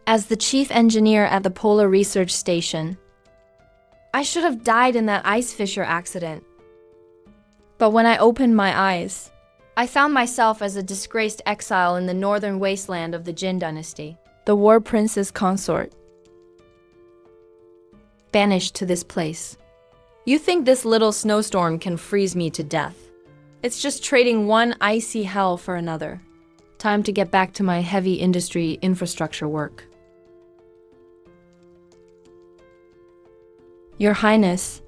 as the chief engineer at the Polar Research Station. I should have died in that ice fissure accident. But when I opened my eyes, I found myself as a disgraced exile in the northern wasteland of the Jin Dynasty, the war prince's consort. Banished to this place. You think this little snowstorm can freeze me to death? It's just trading one icy hell for another. Time to get back to my heavy industry infrastructure work. Your Highness,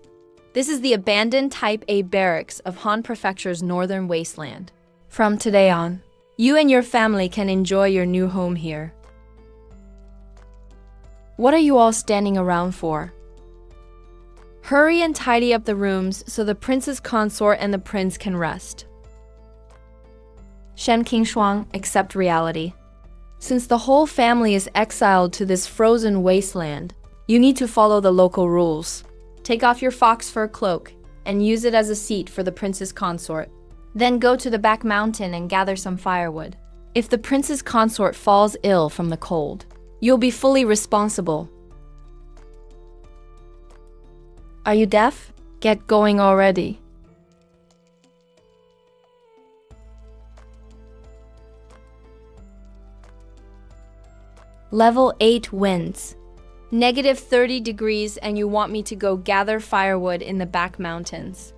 this is the abandoned Type A barracks of Han Prefecture's northern wasteland. From today on, you and your family can enjoy your new home here. What are you all standing around for? Hurry and tidy up the rooms so the prince's consort and the prince can rest. Shen Qingshuang, accept reality. Since the whole family is exiled to this frozen wasteland, you need to follow the local rules. Take off your fox fur cloak and use it as a seat for the prince's consort. Then go to the back mountain and gather some firewood. If the prince's consort falls ill from the cold, you'll be fully responsible. Are you deaf? Get going already. Level 8 winds. -30 degrees and you want me to go gather firewood in the back mountains.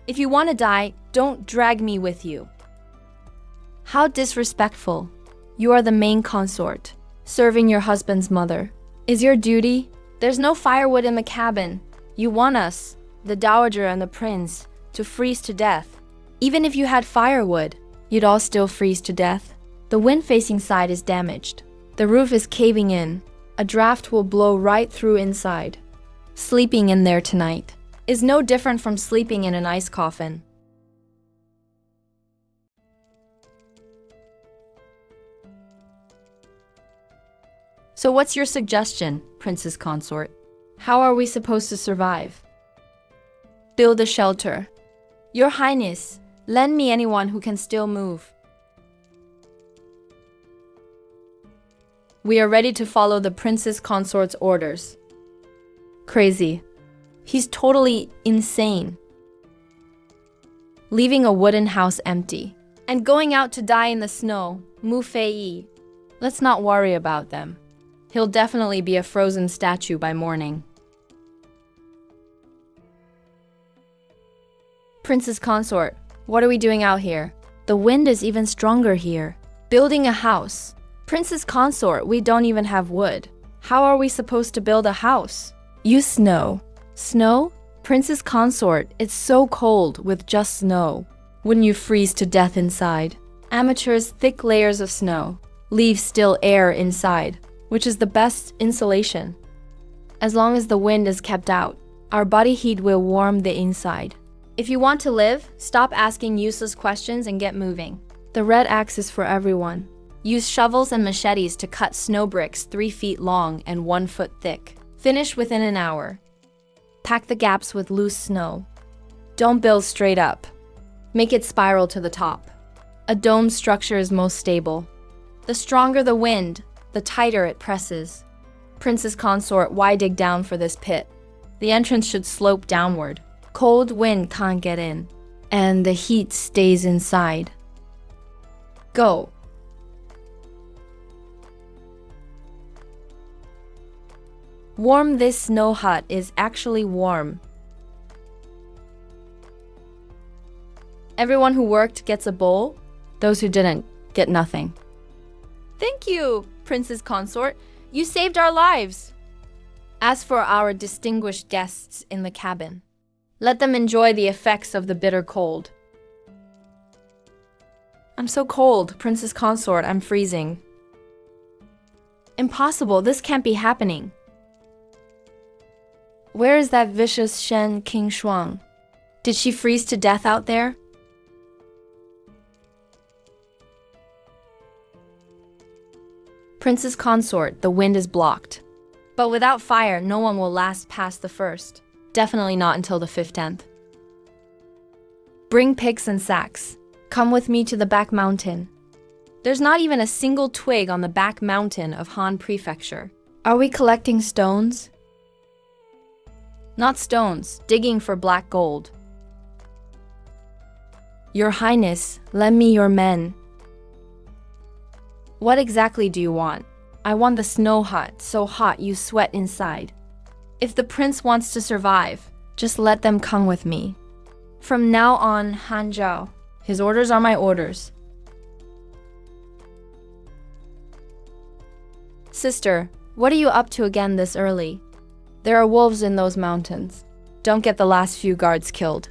If you want to die, don't drag me with you. How disrespectful. You are the main consort, serving your husband's mother. Is your duty? There's no firewood in the cabin. You want us, the dowager and the prince, to freeze to death. Even if you had firewood, you'd all still freeze to death. The wind-facing side is damaged. The roof is caving in. A draft will blow right through inside. Sleeping in there tonight is no different from sleeping in an ice coffin. So what's your suggestion, Princess Consort? How are we supposed to survive? Build a shelter. Your Highness, lend me anyone who can still move. We are ready to follow the Princess Consort's orders. Crazy. He's totally insane. Leaving a wooden house empty and going out to die in the snow, Mu Fei. Let's not worry about them. He'll definitely be a frozen statue by morning. Princess Consort, what are we doing out here? The wind is even stronger here. Building a house. Princess Consort, we don't even have wood. How are we supposed to build a house? Use snow. Snow? Princess Consort, it's so cold with just snow. Wouldn't you freeze to death inside? Amateurs, thick layers of snow. Leave still air inside, which is the best insulation. As long as the wind is kept out, our body heat will warm the inside. If you want to live, stop asking useless questions and get moving. The red axe is for everyone. Use shovels and machetes to cut snow bricks 3 feet long and 1 foot thick. Finish within an hour. Pack the gaps with loose snow. Don't build straight up. Make it spiral to the top. A dome structure is most stable. The stronger the wind, the tighter it presses. Princess Consort, why dig down for this pit? The entrance should slope downward. Cold wind can't get in, and the heat stays inside. Go. Warm, this snow hut is actually warm. Everyone who worked gets a bowl. Those who didn't get nothing. Thank you, Princess Consort. You saved our lives. As for our distinguished guests in the cabin, let them enjoy the effects of the bitter cold. I'm so cold, Princess Consort, I'm freezing. Impossible, this can't be happening. Where is that vicious Shen Qingshuang? Did she freeze to death out there? Princess Consort, the wind is blocked. But without fire, no one will last past the first. Definitely not until the 15th. Bring picks and sacks. Come with me to the back mountain. There's not even a single twig on the back mountain of Han Prefecture. Are we collecting stones? Not stones, digging for black gold. Your Highness, lend me your men. What exactly do you want? I want the snow hut, so hot you sweat inside. If the prince wants to survive, just let them come with me. From now on, Han Zhao. His orders are my orders. Sister, what are you up to again this early? There are wolves in those mountains. Don't get the last few guards killed.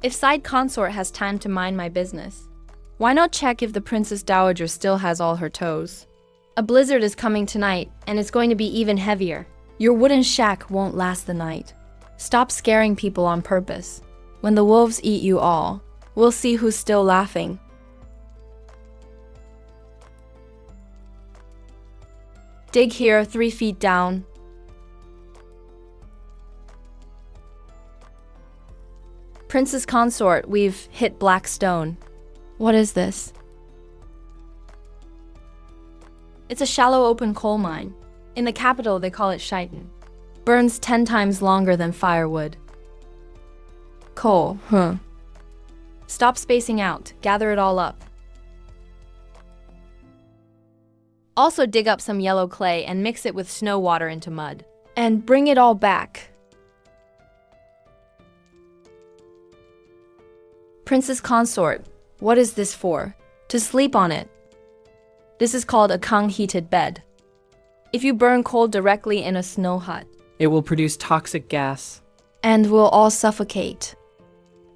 If side consort has time to mind my business, why not check if the Princess Dowager still has all her toes? A blizzard is coming tonight, and it's going to be even heavier. Your wooden shack won't last the night. Stop scaring people on purpose. When the wolves eat you all, we'll see who's still laughing. Dig here 3 feet down. Princess Consort, we've hit black stone. What is this? It's a shallow open coal mine. In the capital, they call it Shaitan. Burns 10 times longer than firewood. Coal, huh? Stop spacing out. Gather it all up. Also dig up some yellow clay and mix it with snow water into mud. And bring it all back. Princess Consort, what is this for? To sleep on it. This is called a Kang-heated bed. If you burn coal directly in a snow hut, it will produce toxic gas. And we'll all suffocate.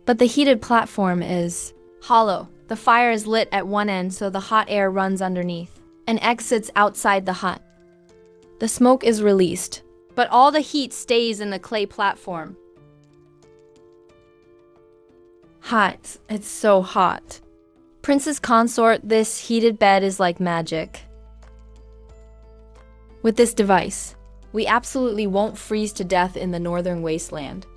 But the heated platform is hollow. The fire is lit at one end so the hot air runs underneath and exits outside the hut. The smoke is released, but all the heat stays in the clay platform. Hot. It's so hot. Princess Consort, this heated bed is like magic. With this device, we absolutely won't freeze to death in the northern wasteland.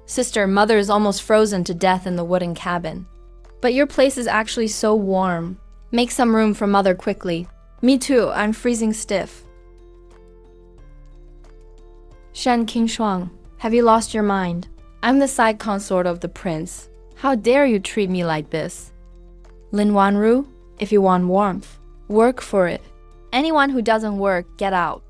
Sister, Mother is almost frozen to death in the wooden cabin. But your place is actually so warm. Make some room for Mother quickly. Me too, I'm freezing stiff. Shen Qingshuang, have you lost your mind? I'm the side consort of the prince. How dare you treat me like this? Lin Wanru, if you want warmth, work for it. Anyone who doesn't work, get out.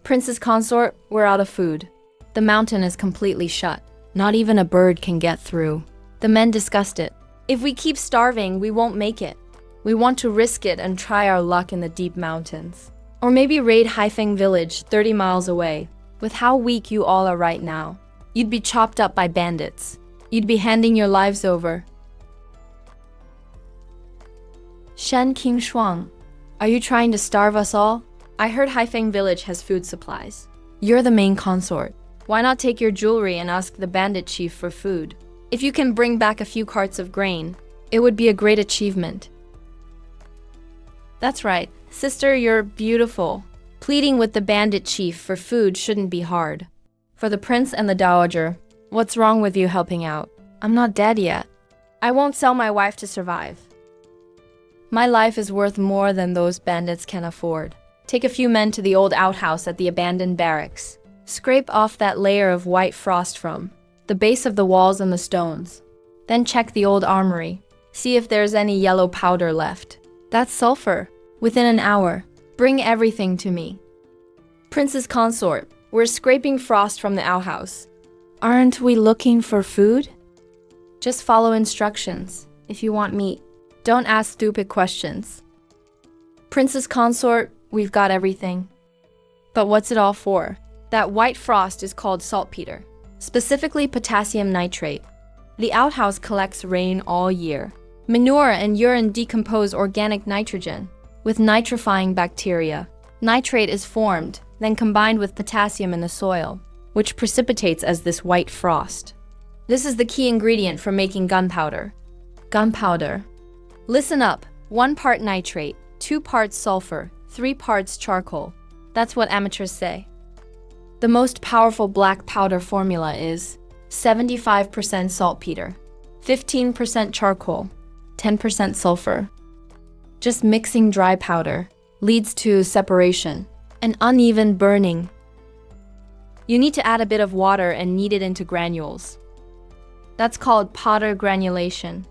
Princess Consort, we're out of food. The mountain is completely shut. Not even a bird can get through. The men discussed it. If we keep starving, we won't make it. We want to risk it and try our luck in the deep mountains. Or maybe raid Haifeng village 30 miles away. With how weak you all are right now, you'd be chopped up by bandits. You'd be handing your lives over. Shen Qingshuang, are you trying to starve us all? I heard Haifeng village has food supplies. You're the main consort. Why not take your jewelry and ask the bandit chief for food? If you can bring back a few carts of grain, it would be a great achievement. That's right. Sister, you're beautiful. Pleading with the bandit chief for food shouldn't be hard. For the prince and the dowager, what's wrong with you helping out? I'm not dead yet. I won't sell my wife to survive. My life is worth more than those bandits can afford. Take a few men to the old outhouse at the abandoned barracks. Scrape off that layer of white frost from the base of the walls and the stones. Then check the old armory. See if there's any yellow powder left. That's sulfur. Within an hour, bring everything to me. Princess Consort, we're scraping frost from the outhouse. Aren't we looking for food? Just follow instructions if you want meat. Don't ask stupid questions. Princess Consort, we've got everything. But what's it all for? That white frost is called saltpeter, specifically potassium nitrate. The outhouse collects rain all year. Manure and urine decompose organic nitrogen with nitrifying bacteria. Nitrate is formed, then combined with potassium in the soil, which precipitates as this white frost. This is the key ingredient for making gunpowder. Gunpowder. Listen up. 1 part nitrate, 2 parts sulfur, 3 parts charcoal. That's what amateurs say. The most powerful black powder formula is 75% saltpeter, 15% charcoal, 10% sulfur. Just mixing dry powder leads to separation and uneven burning. You need to add a bit of water and knead it into granules. That's called powder granulation.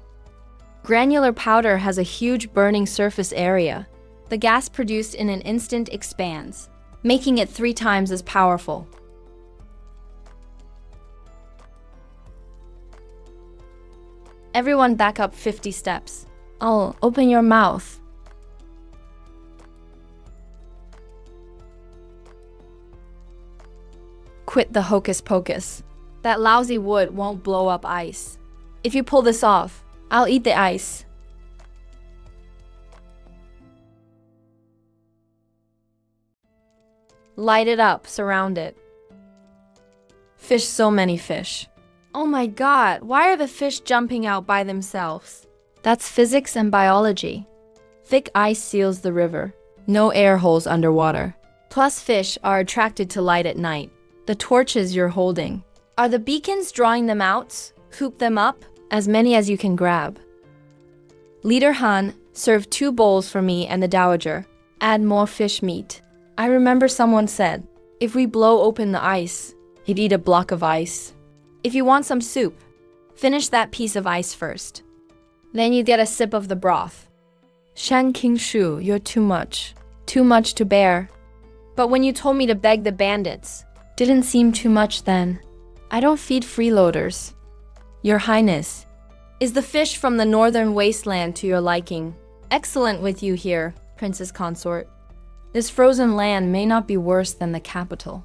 Granular powder has a huge burning surface area. The gas produced in an instant expands, making it 3 times as powerful. Everyone back up 50 steps. I'll open your mouth. Quit the hocus pocus. That lousy wood won't blow up ice. If you pull this off, I'll eat the ice. Light it up, surround it. Fish, so many fish. Oh my god, why are the fish jumping out by themselves? That's physics and biology. Thick ice seals the river. No air holes underwater. Plus fish are attracted to light at night. The torches you're holding. Are the beacons drawing them out? Hoop them up? As many as you can grab. Leader Han, serve 2 bowls for me and the dowager. Add more fish meat. I remember someone said, if we blow open the ice, he'd eat a block of ice. If you want some soup, finish that piece of ice first. Then you get a sip of the broth. Shan King Shu, you're too much. Too much to bear. But when you told me to beg the bandits, didn't seem too much then. I don't feed freeloaders. Your Highness, is the fish from the northern wasteland to your liking? Excellent with you here, Princess Consort. This frozen land may not be worse than the capital.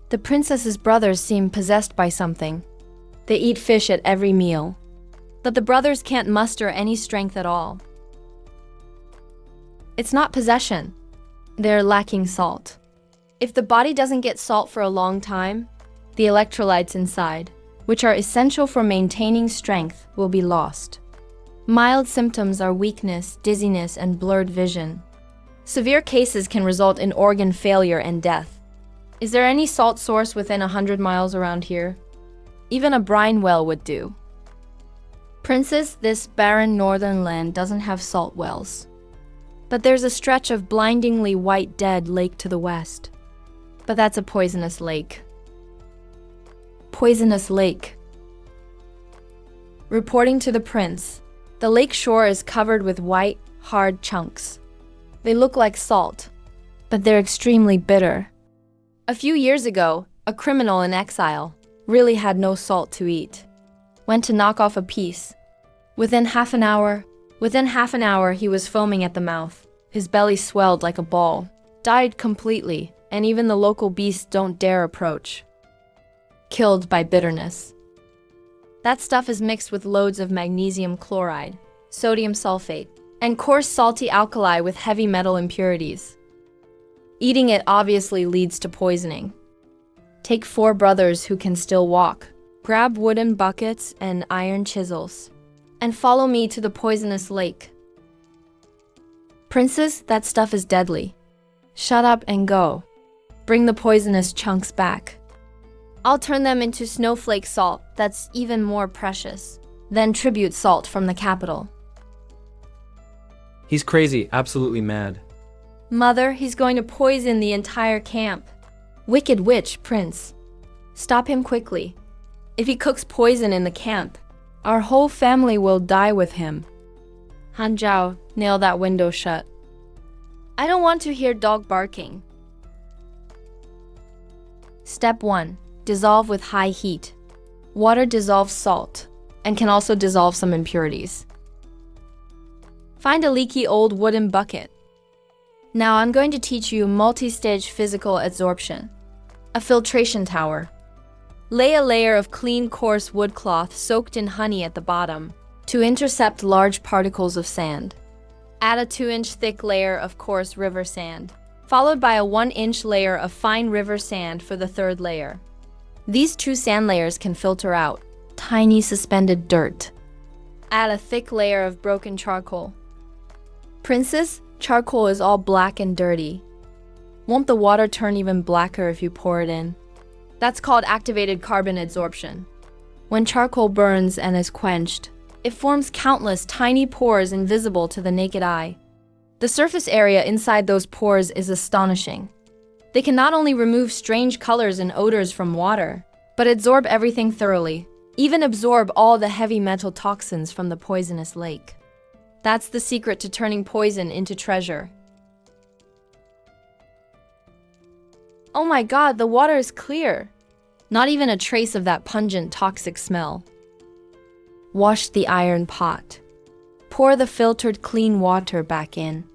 The princess's brothers seem possessed by something. They eat fish at every meal. But the brothers can't muster any strength at all. It's not possession. They're lacking salt. If the body doesn't get salt for a long time, the electrolytes inside, which are essential for maintaining strength, will be lost. Mild symptoms are weakness, dizziness, and blurred vision. Severe cases can result in organ failure and death. Is there any salt source within 100 miles around here? Even a brine well would do. Princess, this barren northern land doesn't have salt wells. But there's a stretch of blindingly white dead lake to the west. But that's a poisonous lake. Poisonous lake. Reporting to the prince, the lake shore is covered with white, hard chunks. They look like salt, but they're extremely bitter. A few years ago, a criminal in exile really had no salt to eat. Went to knock off a piece. Within half an hour, he was foaming at the mouth. His belly swelled like a ball. Died completely, and even the local beasts don't dare approach. Killed by bitterness. That stuff is mixed with loads of magnesium chloride, sodium sulfate, and coarse salty alkali with heavy metal impurities. Eating it obviously leads to poisoning. Take 4 brothers who can still walk. Grab wooden buckets and iron chisels, and follow me to the poisonous lake. Princess, that stuff is deadly. Shut up and go. Bring the poisonous chunks back. I'll turn them into snowflake salt that's even more precious than tribute salt from the capital. He's crazy, absolutely mad. Mother, he's going to poison the entire camp. Wicked witch, Prince. Stop him quickly. If he cooks poison in the camp, our whole family will die with him. Han Zhao, nail that window shut. I don't want to hear dog barking. Step 1. Dissolve with high heat. Water dissolves salt and can also dissolve some impurities. Find a leaky old wooden bucket. Now I'm going to teach you multi-stage physical adsorption. A filtration tower. Lay a layer of clean coarse wood cloth soaked in honey at the bottom to intercept large particles of sand. Add a 2-inch thick layer of coarse river sand, followed by a 1-inch layer of fine river sand for the 3rd layer. These 2 sand layers can filter out tiny suspended dirt. Add a thick layer of broken charcoal. Princess, charcoal is all black and dirty. Won't the water turn even blacker if you pour it in? That's called activated carbon adsorption. When charcoal burns and is quenched, it forms countless tiny pores invisible to the naked eye. The surface area inside those pores is astonishing. They can not only remove strange colors and odors from water, but absorb everything thoroughly, even absorb all the heavy metal toxins from the poisonous lake. That's the secret to turning poison into treasure. Oh my God, the water is clear. Not even a trace of that pungent, toxic smell. Wash the iron pot. Pour the filtered clean water back in.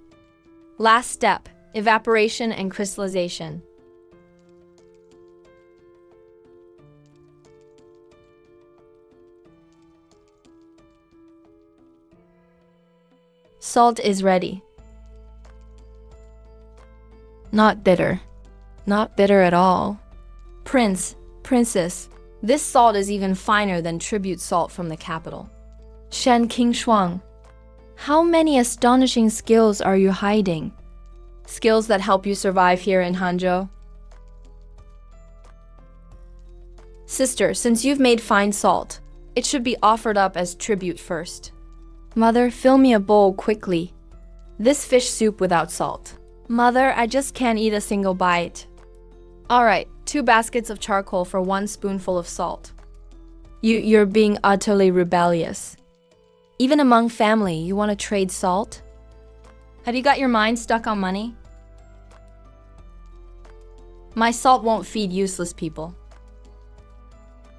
Last step, evaporation and crystallization. Salt is ready. Not bitter. Not bitter at all. Princess, this salt is even finer than tribute salt from the capital. Shen King Shuang, how many astonishing skills are you hiding? Skills that help you survive here in Hanzhou? Sister, since you've made fine salt, it should be offered up as tribute first. Mother, fill me a bowl quickly. This fish soup without salt. Mother, I just can't eat a single bite. All right, 2 baskets of charcoal for 1 spoonful of salt. You're being utterly rebellious. Even among family, you want to trade salt? Have you got your mind stuck on money? My salt won't feed useless people.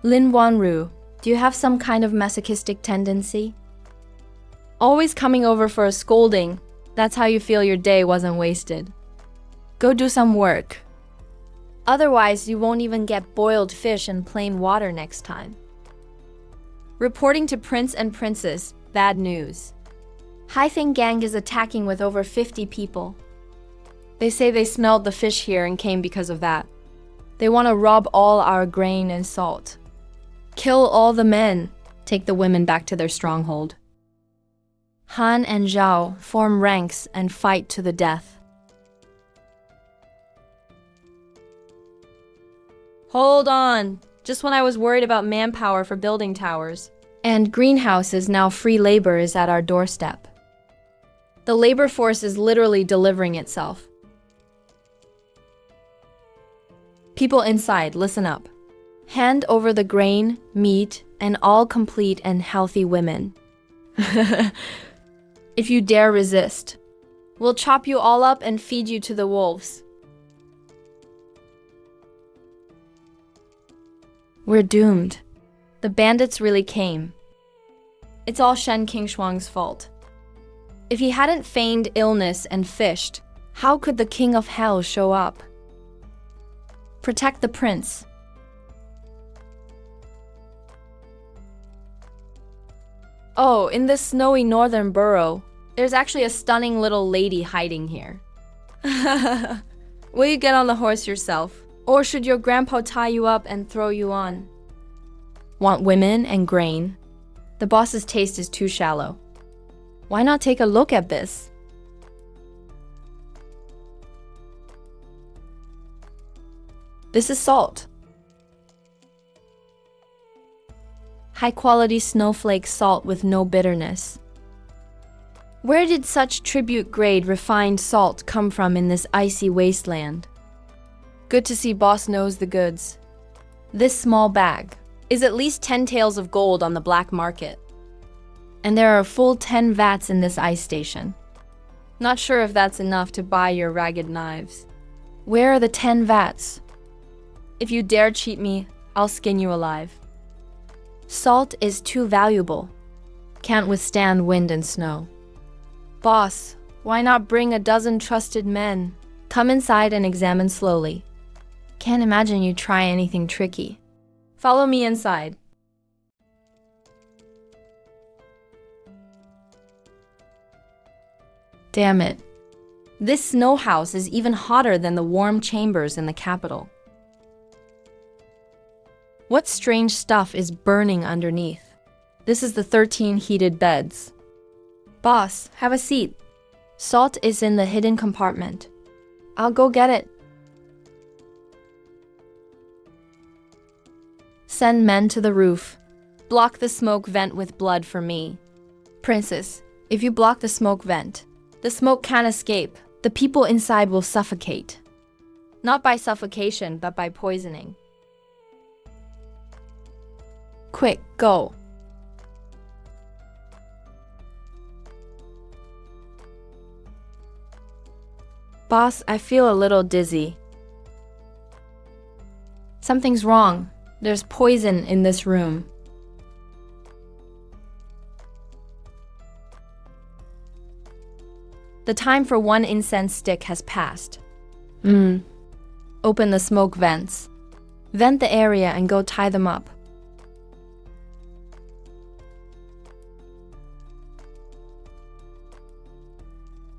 Lin Wanru, do you have some kind of masochistic tendency? Always coming over for a scolding. That's how you feel your day wasn't wasted. Go do some work. Otherwise, you won't even get boiled fish and plain water next time. Reporting to Prince and Princess, bad news. Haifeng gang is attacking with over 50 people. They say they smelled the fish here and came because of that. They want to rob all our grain and salt. Kill all the men. Take the women back to their stronghold. Han and Zhao form ranks and fight to the death. Hold on! Just when I was worried about manpower for building towers. And greenhouses, now free labor is at our doorstep. The labor force is literally delivering itself. People inside, listen up. Hand over the grain, meat, and all complete and healthy women. If you dare resist, we'll chop you all up and feed you to the wolves. We're doomed. The bandits really came. It's all Shen King Shuang's fault. If he hadn't feigned illness and fished, how could the King of Hell show up? Protect the prince. Oh, in this snowy northern borough, there's actually a stunning little lady hiding here. Will you get on the horse yourself? Or should your grandpa tie you up and throw you on? Want women and grain? The boss's taste is too shallow. Why not take a look at this? This is salt. High-quality snowflake salt with no bitterness. Where did such tribute-grade refined salt come from in this icy wasteland? Good to see boss knows the goods. This small bag is at least 10 taels of gold on the black market. And there are a full 10 vats in this ice station. Not sure if that's enough to buy your ragged knives. Where are the 10 vats? If you dare cheat me, I'll skin you alive. Salt is too valuable. Can't withstand wind and snow. Boss, why not bring a dozen trusted men? Come inside and examine slowly. Can't imagine you try anything tricky. Follow me inside. Damn it. This snow house is even hotter than the warm chambers in the capital. What strange stuff is burning underneath? This is the 13 heated beds. Boss, have a seat. Salt is in the hidden compartment. I'll go get it. Send men to the roof. Block the smoke vent with blood for me. Princess, if you block the smoke vent, the smoke can't escape. The people inside will suffocate. Not by suffocation, but by poisoning. Quick, go. Boss, I feel a little dizzy. Something's wrong. There's poison in this room. The time for one incense stick has passed. Open the smoke vents. Vent the area and go tie them up.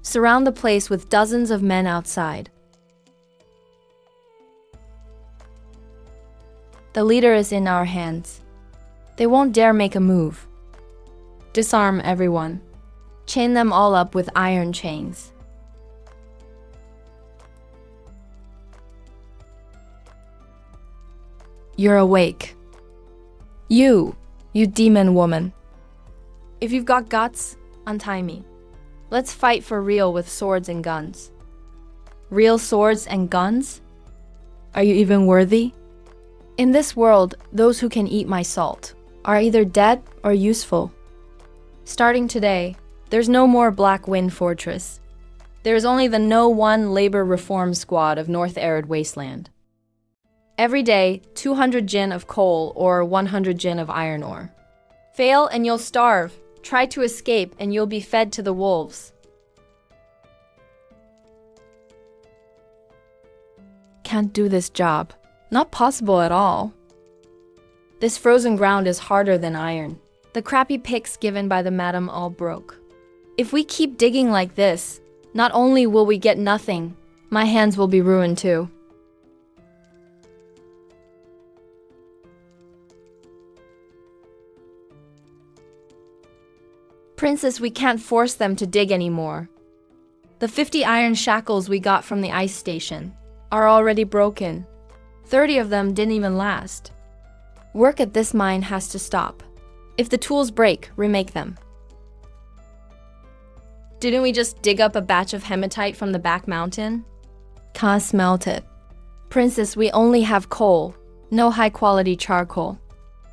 Surround the place with dozens of men outside. The leader is in our hands. They won't dare make a move. Disarm everyone. Chain them all up with iron chains. You're awake. You demon woman. If you've got guts, untie me. Let's fight for real with swords and guns. Real swords and guns? Are you even worthy? In this world, those who can eat my salt are either dead or useful. Starting today, there's no more Black Wind Fortress. There's only the No. 1 Labor Reform Squad of North Arid Wasteland. Every day, 200 jin of coal or 100 jin of iron ore. Fail and you'll starve. Try to escape and you'll be fed to the wolves. Can't do this job. Not possible at all. This frozen ground is harder than iron. The crappy picks given by the madam all broke. If we keep digging like this, not only will we get nothing, my hands will be ruined too. Princess, we can't force them to dig anymore. The 50 iron shackles we got from the ice station are already broken. 30 of them didn't even last. Work at this mine has to stop. If the tools break, remake them. Didn't we just dig up a batch of hematite from the back mountain? Can't smelt it. Princess, we only have coal, no high-quality charcoal.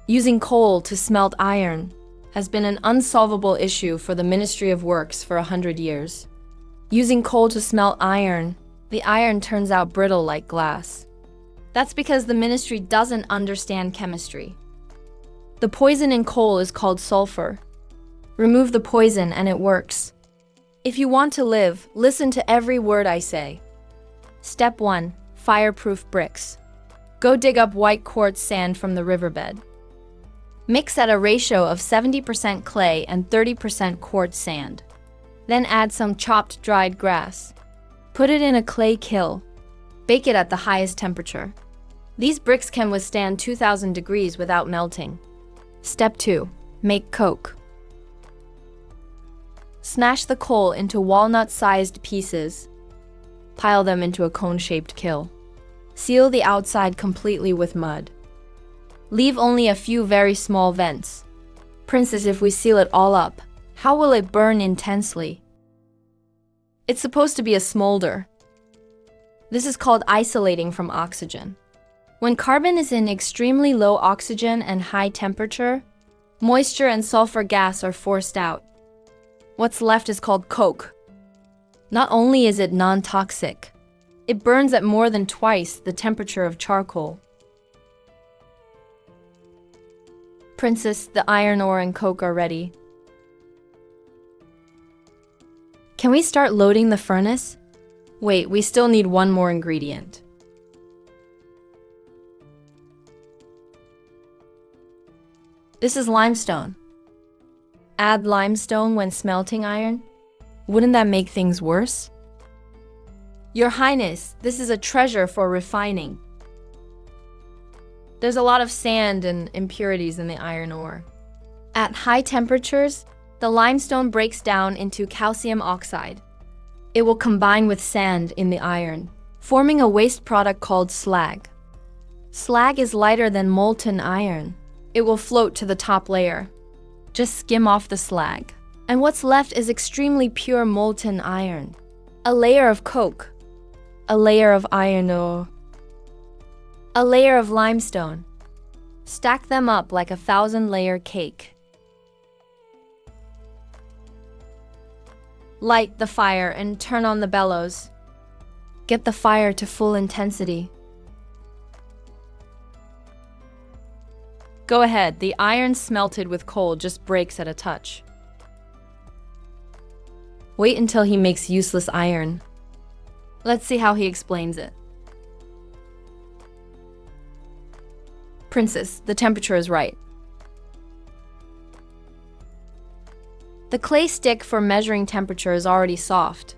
Using coal to smelt iron has been an unsolvable issue for the Ministry of Works for 100 years. Using coal to smelt iron, the iron turns out brittle like glass. That's because the ministry doesn't understand chemistry. The poison in coal is called sulfur. Remove the poison and it works. If you want to live, listen to every word I say. Step 1. Fireproof bricks. Go dig up white quartz sand from the riverbed. Mix at a ratio of 70% clay and 30% quartz sand. Then add some chopped dried grass. Put it in a clay kiln. Bake it at the highest temperature. These bricks can withstand 2000 degrees without melting. Step 2. Make coke. Smash the coal into walnut-sized pieces. Pile them into a cone-shaped kiln. Seal the outside completely with mud. Leave only a few very small vents. Princess, if we seal it all up, how will it burn intensely? It's supposed to be a smolder. This is called isolating from oxygen. When carbon is in extremely low oxygen and high temperature, moisture and sulfur gas are forced out. What's left is called coke. Not only is it non-toxic, it burns at more than twice the temperature of charcoal. Princess, the iron ore and coke are ready. Can we start loading the furnace? Wait, we still need one more ingredient. This is limestone. Add limestone when smelting iron? Wouldn't that make things worse? Your Highness, this is a treasure for refining. There's a lot of sand and impurities in the iron ore. At high temperatures, the limestone breaks down into calcium oxide. It will combine with sand in the iron, forming a waste product called slag. Slag is lighter than molten iron. It will float to the top layer. Just skim off the slag. And what's left is extremely pure molten iron. A layer of coke. A layer of iron ore. A layer of limestone. Stack them up like a 1,000-layer cake. Light the fire and turn on the bellows. Get the fire to full intensity. Go ahead, the iron smelted with coal just breaks at a touch. Wait until he makes useless iron. Let's see how he explains it. Princess, the temperature is right. The clay stick for measuring temperature is already soft.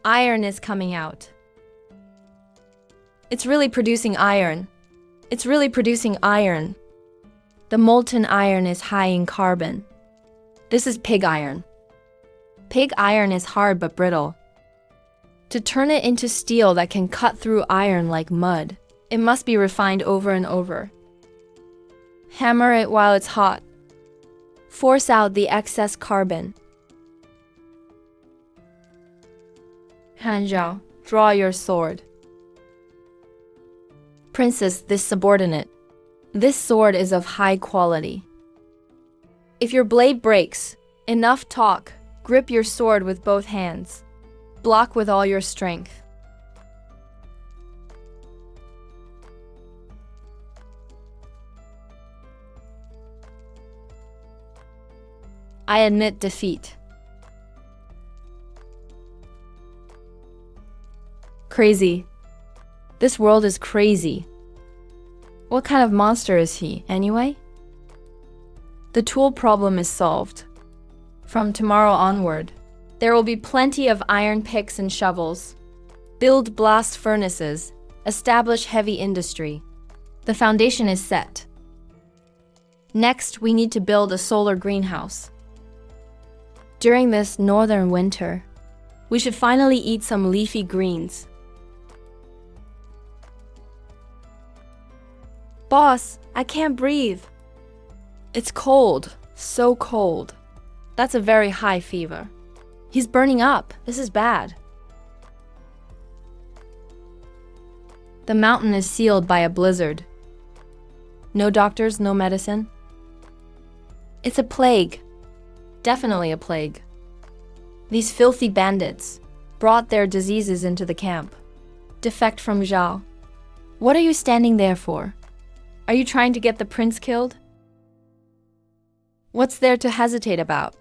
Iron is coming out. It's really producing iron. It's really producing iron. The molten iron is high in carbon. This is pig iron. Pig iron is hard but brittle. To turn it into steel that can cut through iron like mud, it must be refined over and over. Hammer it while it's hot. Force out the excess carbon. Hanzhao, draw your sword. Princess, this subordinate. This sword is of high quality. If your blade breaks, enough talk. Grip your sword with both hands. Block with all your strength. I admit defeat. Crazy. This world is crazy. What kind of monster is he, anyway? The tool problem is solved. From tomorrow onward, there will be plenty of iron picks and shovels. Build blast furnaces. Establish heavy industry. The foundation is set. Next, we need to build a solar greenhouse. During this northern winter, we should finally eat some leafy greens. Boss, I can't breathe. It's cold, so cold. That's a very high fever. He's burning up. This is bad. The mountain is sealed by a blizzard. No doctors, no medicine. It's a plague. Definitely a plague. These filthy bandits brought their diseases into the camp. Defect from Zhao. What are you standing there for? Are you trying to get the prince killed? What's there to hesitate about?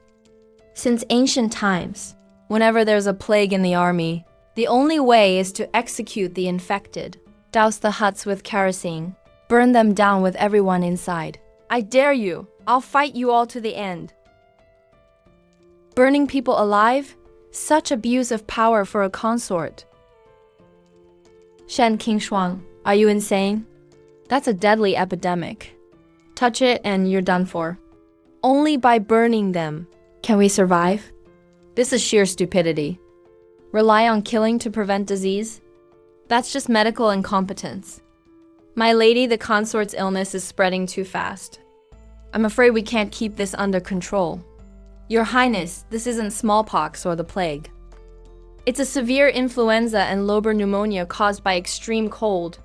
Since ancient times, whenever there's a plague in the army, the only way is to execute the infected, douse the huts with kerosene, burn them down with everyone inside. I dare you! I'll fight you all to the end. Burning people alive? Such abuse of power for a consort. Shen Qingshuang, are you insane? That's a deadly epidemic. Touch it and you're done for. Only by burning them can we survive? This is sheer stupidity. Rely on killing to prevent disease? That's just medical incompetence. My lady, the consort's illness is spreading too fast. I'm afraid we can't keep this under control. Your Highness, this isn't smallpox or the plague. It's a severe influenza and lobar pneumonia caused by extreme cold.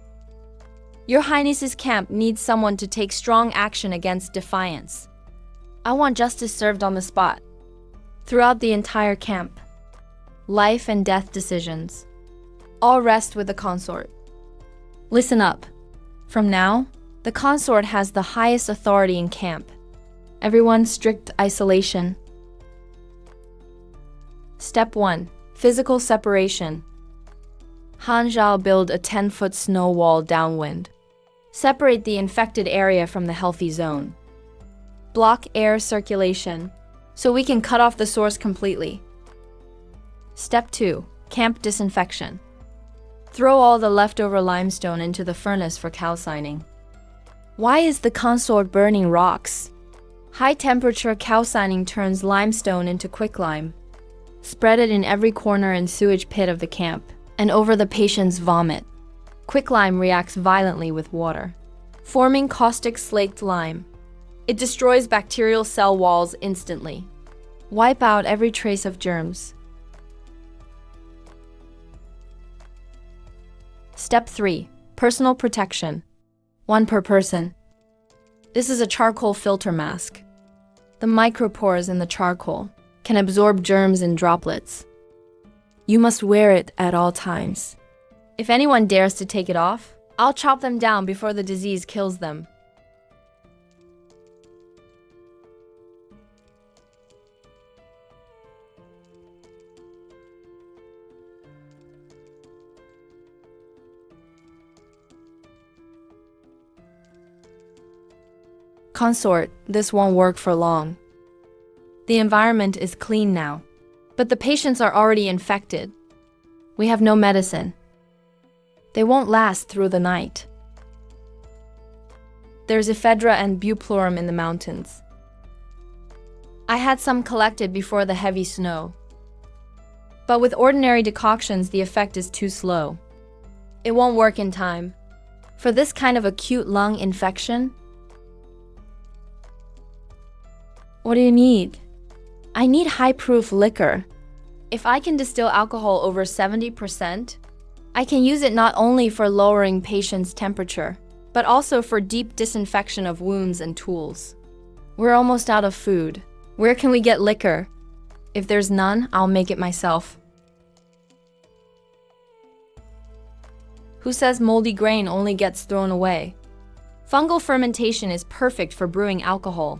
Your Highness's camp needs someone to take strong action against defiance. I want justice served on the spot. Throughout the entire camp. Life and death decisions. All rest with the consort. Listen up. From now, the consort has the highest authority in camp. Everyone strict isolation. Step 1. Physical separation. Hanzhao build a 10-foot snow wall downwind. Separate the infected area from the healthy zone. Block air circulation. so we can cut off the source completely. Step 2. Camp disinfection. Throw all the leftover limestone into the furnace for calcining. Why is the consort burning rocks? High-temperature calcining turns limestone into quicklime. Spread it in every corner and sewage pit of the camp, and over the patient's vomit. Quicklime reacts violently with water, forming caustic slaked lime. It destroys bacterial cell walls instantly. Wipe out every trace of germs. Step 3. Personal protection. 1 per person. This is a charcoal filter mask. The micropores in the charcoal can absorb germs in droplets. You must wear it at all times. If anyone dares to take it off, I'll chop them down before the disease kills them. Consort, this won't work for long. The environment is clean now, but the patients are already infected. We have no medicine. They won't last through the night. There's ephedra and bupleurum in the mountains. I had some collected before the heavy snow. But with ordinary decoctions, the effect is too slow. It won't work in time. For this kind of acute lung infection, what do you need? I need high-proof liquor. If I can distill alcohol over 70%, I can use it not only for lowering patients' temperature, but also for deep disinfection of wounds and tools. We're almost out of food. Where can we get liquor? If there's none, I'll make it myself. Who says moldy grain only gets thrown away? Fungal fermentation is perfect for brewing alcohol.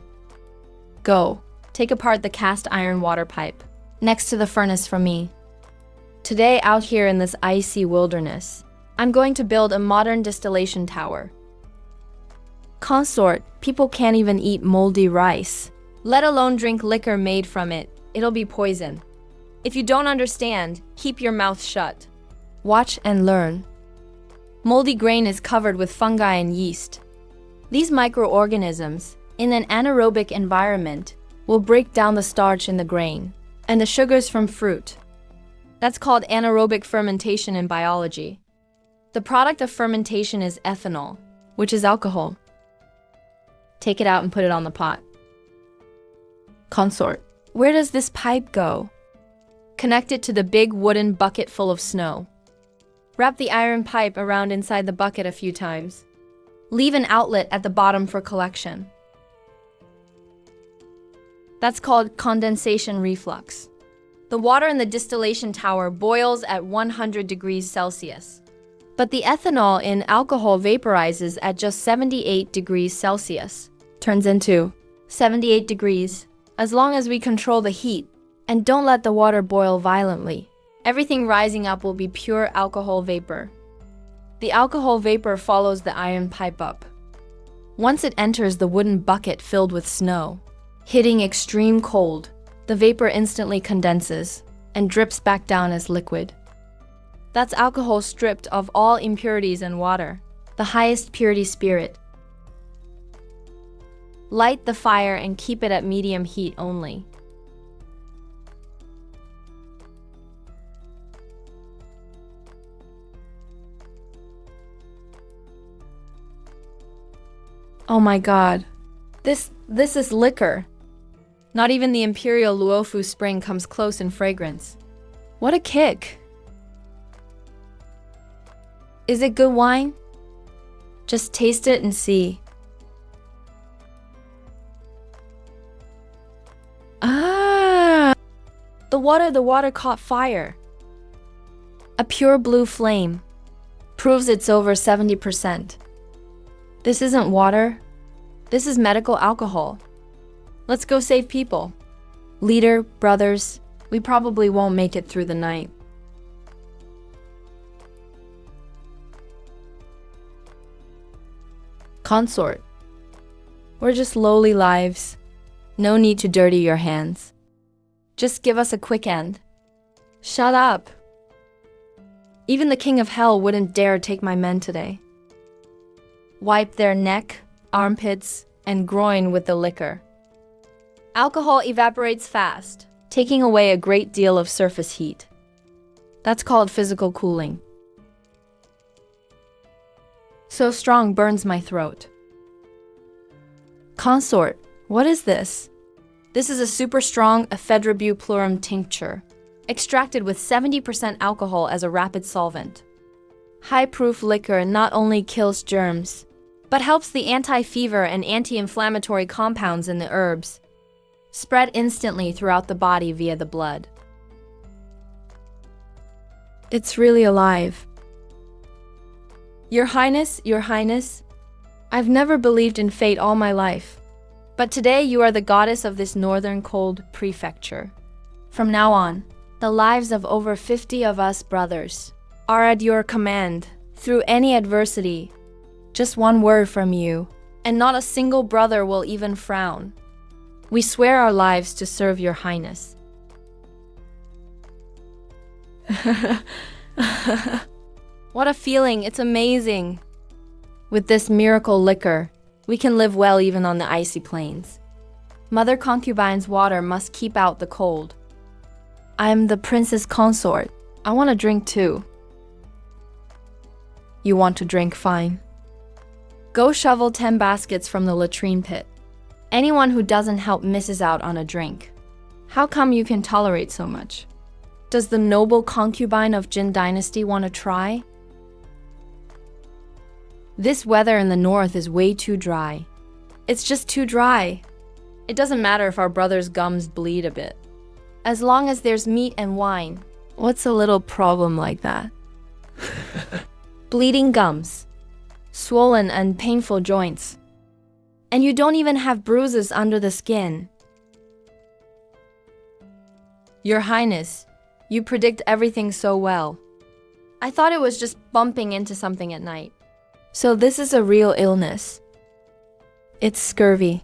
Go, take apart the cast iron water pipe, next to the furnace for me. Today, out here in this icy wilderness, I'm going to build a modern distillation tower. Consort, people can't even eat moldy rice, let alone drink liquor made from it. It'll be poison. If you don't understand, keep your mouth shut. Watch and learn. Moldy grain is covered with fungi and yeast. These microorganisms, in an anaerobic environment, will break down the starch in the grain and the sugars from fruit. That's called anaerobic fermentation in biology. The product of fermentation is ethanol, which is alcohol. Take it out and put it on the pot. Consort, where does this pipe go? Connect it to the big wooden bucket full of snow. Wrap the iron pipe around inside the bucket a few times. Leave an outlet at the bottom for collection. That's called condensation reflux. The water in the distillation tower boils at 100 degrees Celsius. But the ethanol in alcohol vaporizes at just 78 degrees Celsius. Turns into 78 degrees. As long as we control the heat and don't let the water boil violently, everything rising up will be pure alcohol vapor. The alcohol vapor follows the iron pipe up. Once it enters the wooden bucket filled with snow, hitting extreme cold, the vapor instantly condenses and drips back down as liquid. That's alcohol stripped of all impurities and water, the highest purity spirit. Light the fire and keep it at medium heat only. Oh my God, this is liquor. Not even the Imperial Luofu spring comes close in fragrance. What a kick! Is it good wine? Just taste it and see. Ah! The water caught fire. A pure blue flame. Proves it's over 70%. This isn't water. This is medical alcohol. Let's go save people. Leader, brothers, we probably won't make it through the night. Consort, we're just lowly lives. No need to dirty your hands. Just give us a quick end. Shut up. Even the king of hell wouldn't dare take my men today. Wipe their neck, armpits, and groin with the liquor. Alcohol evaporates fast, taking away a great deal of surface heat. That's called physical cooling. So strong burns my throat. Consort, what is this? This is a super strong ephedra bupleurum tincture, extracted with 70% alcohol as a rapid solvent. High-proof liquor not only kills germs, but helps the anti-fever and anti-inflammatory compounds in the herbs spread instantly throughout the body via the blood. It's really alive. Your Highness, I've never believed in fate all my life, but today you are the goddess of this northern cold prefecture. From now on, the lives of over 50 of us brothers are at your command through any adversity. Just one word from you, and not a single brother will even frown. We swear our lives to serve your Highness. What a feeling, it's amazing. With this miracle liquor, we can live well even on the icy plains. Mother Concubine's water must keep out the cold. I am the princess consort. I want to drink too. You want to drink, fine. Go shovel 10 baskets from the latrine pit. Anyone who doesn't help misses out on a drink. How come you can tolerate so much? Does the noble concubine of Jin Dynasty want to try? This weather in the north is way too dry. It's just too dry. It doesn't matter if our brother's gums bleed a bit. As long as there's meat and wine, what's a little problem like that? Bleeding gums, swollen and painful joints, and you don't even have bruises under the skin. Your Highness, you predict everything so well. I thought it was just bumping into something at night. So this is a real illness. It's scurvy.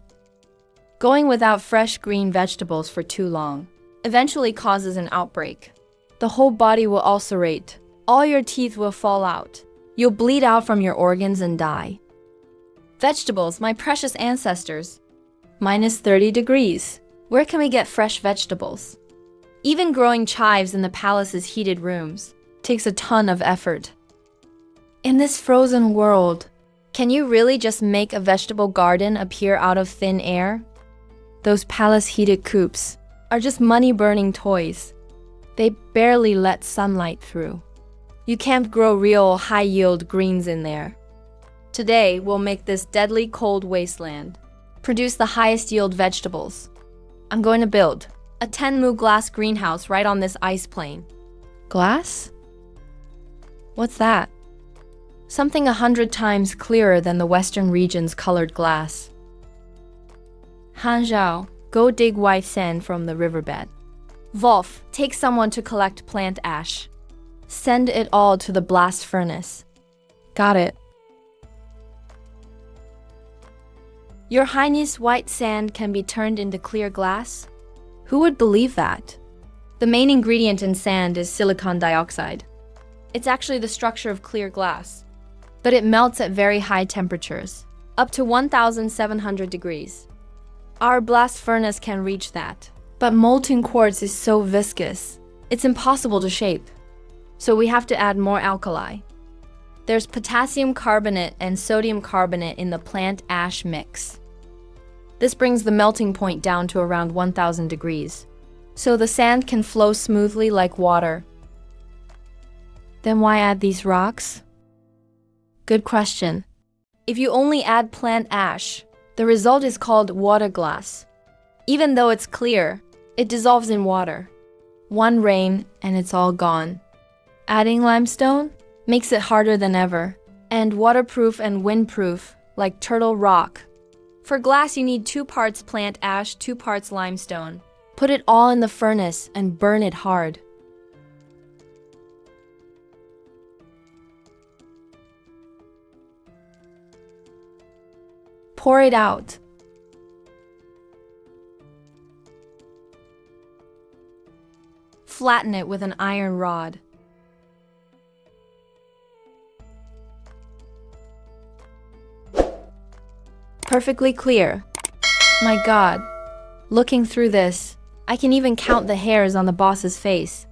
Going without fresh green vegetables for too long eventually causes an outbreak. The whole body will ulcerate. All your teeth will fall out. You'll bleed out from your organs and die. Vegetables, my precious ancestors. Minus 30 degrees. Where can we get fresh vegetables? Even growing chives in the palace's heated rooms takes a ton of effort. In this frozen world, can you really just make a vegetable garden appear out of thin air? Those palace-heated coops are just money-burning toys. They barely let sunlight through. You can't grow real high-yield greens in there. Today, we'll make this deadly cold wasteland produce the highest yield vegetables. I'm going to build a 10-mu glass greenhouse right on this ice plain. Glass? What's that? Something 100 times clearer than the western region's colored glass. Han Zhao, go dig white sand from the riverbed. Wolf, take someone to collect plant ash. Send it all to the blast furnace. Got it. Your Highness, white sand can be turned into clear glass? Who would believe that? The main ingredient in sand is silicon dioxide. It's actually the structure of clear glass, but it melts at very high temperatures, up to 1,700 degrees. Our blast furnace can reach that, but molten quartz is so viscous, it's impossible to shape. So we have to add more alkali. There's potassium carbonate and sodium carbonate in the plant ash mix. This brings the melting point down to around 1,000 degrees, so the sand can flow smoothly like water. Then why add these rocks? Good question. If you only add plant ash, the result is called water glass. Even though it's clear, it dissolves in water. One rain and it's all gone. Adding limestone makes it harder than ever, and waterproof and windproof, like turtle rock. For glass, you need 2 parts plant ash, 2 parts limestone. Put it all in the furnace and burn it hard. Pour it out. flatten it with an iron rod. Perfectly clear. My God. Looking through this, I can even count the hairs on the boss's face.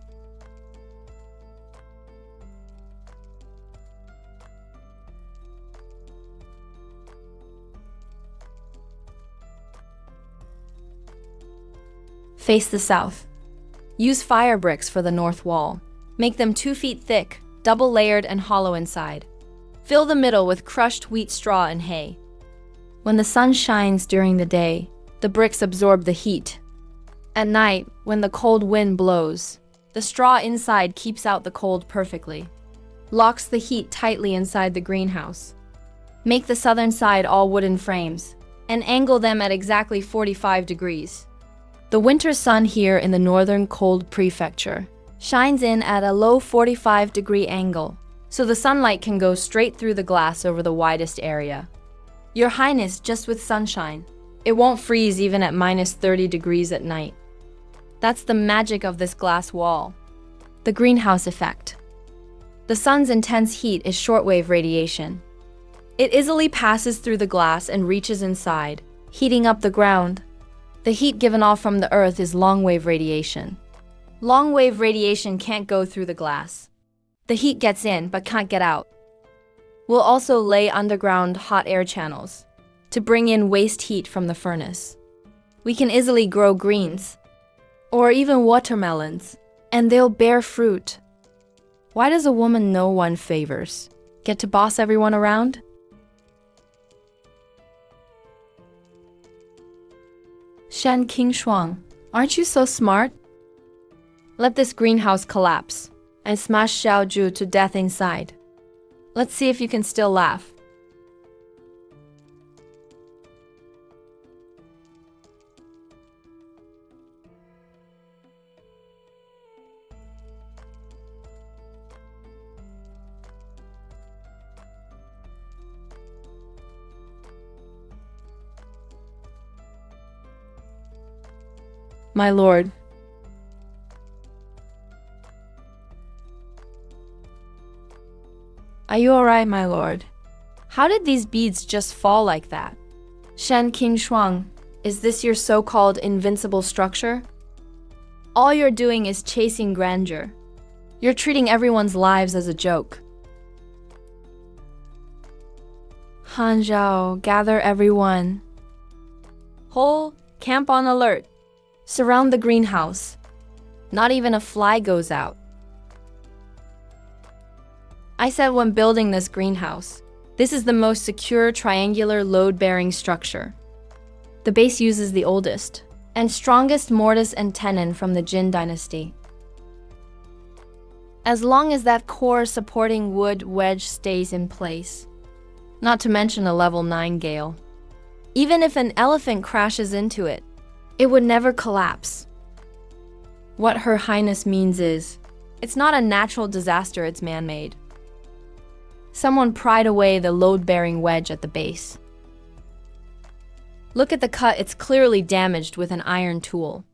Face the south. Use fire bricks for the north wall. Make them 2 feet thick, double layered and hollow inside. Fill the middle with crushed wheat straw and hay. When the sun shines during the day, the bricks absorb the heat. At night, when the cold wind blows, the straw inside keeps out the cold perfectly. Locks the heat tightly inside the greenhouse. Make the southern side all wooden frames, and angle them at exactly 45 degrees. The winter sun here in the northern cold prefecture shines in at a low 45-degree angle, so the sunlight can go straight through the glass over the widest area. Your Highness, just with sunshine, it won't freeze even at minus 30 degrees at night. That's the magic of this glass wall. The greenhouse effect. The sun's intense heat is shortwave radiation. It easily passes through the glass and reaches inside, heating up the ground. The heat given off from the earth is long-wave radiation. Long-wave radiation can't go through the glass. The heat gets in but can't get out. We'll also lay underground hot air channels to bring in waste heat from the furnace. We can easily grow greens, or even watermelons, and they'll bear fruit. Why does a woman no one favors get to boss everyone around? Shan King Shuang, aren't you so smart? Let this greenhouse collapse and smash Xiao Zhu to death inside. Let's see if you can still laugh. My lord. Are you alright, my lord? How did these beads just fall like that? Shan King Shuang, is this your so-called invincible structure? All you're doing is chasing grandeur. You're treating everyone's lives as a joke. Han Zhao, gather everyone. Whole camp on alert. Surround the greenhouse. Not even a fly goes out. I said when building this greenhouse, this is the most secure triangular load-bearing structure. The base uses the oldest and strongest mortise and tenon from the Jin Dynasty. As long as that core supporting wood wedge stays in place, not to mention a level 9 gale. Even if an elephant crashes into it, it would never collapse. What Her Highness means is, it's not a natural disaster, it's man-made. Someone pried away the load-bearing wedge at the base. Look at the cut, it's clearly damaged with an iron tool.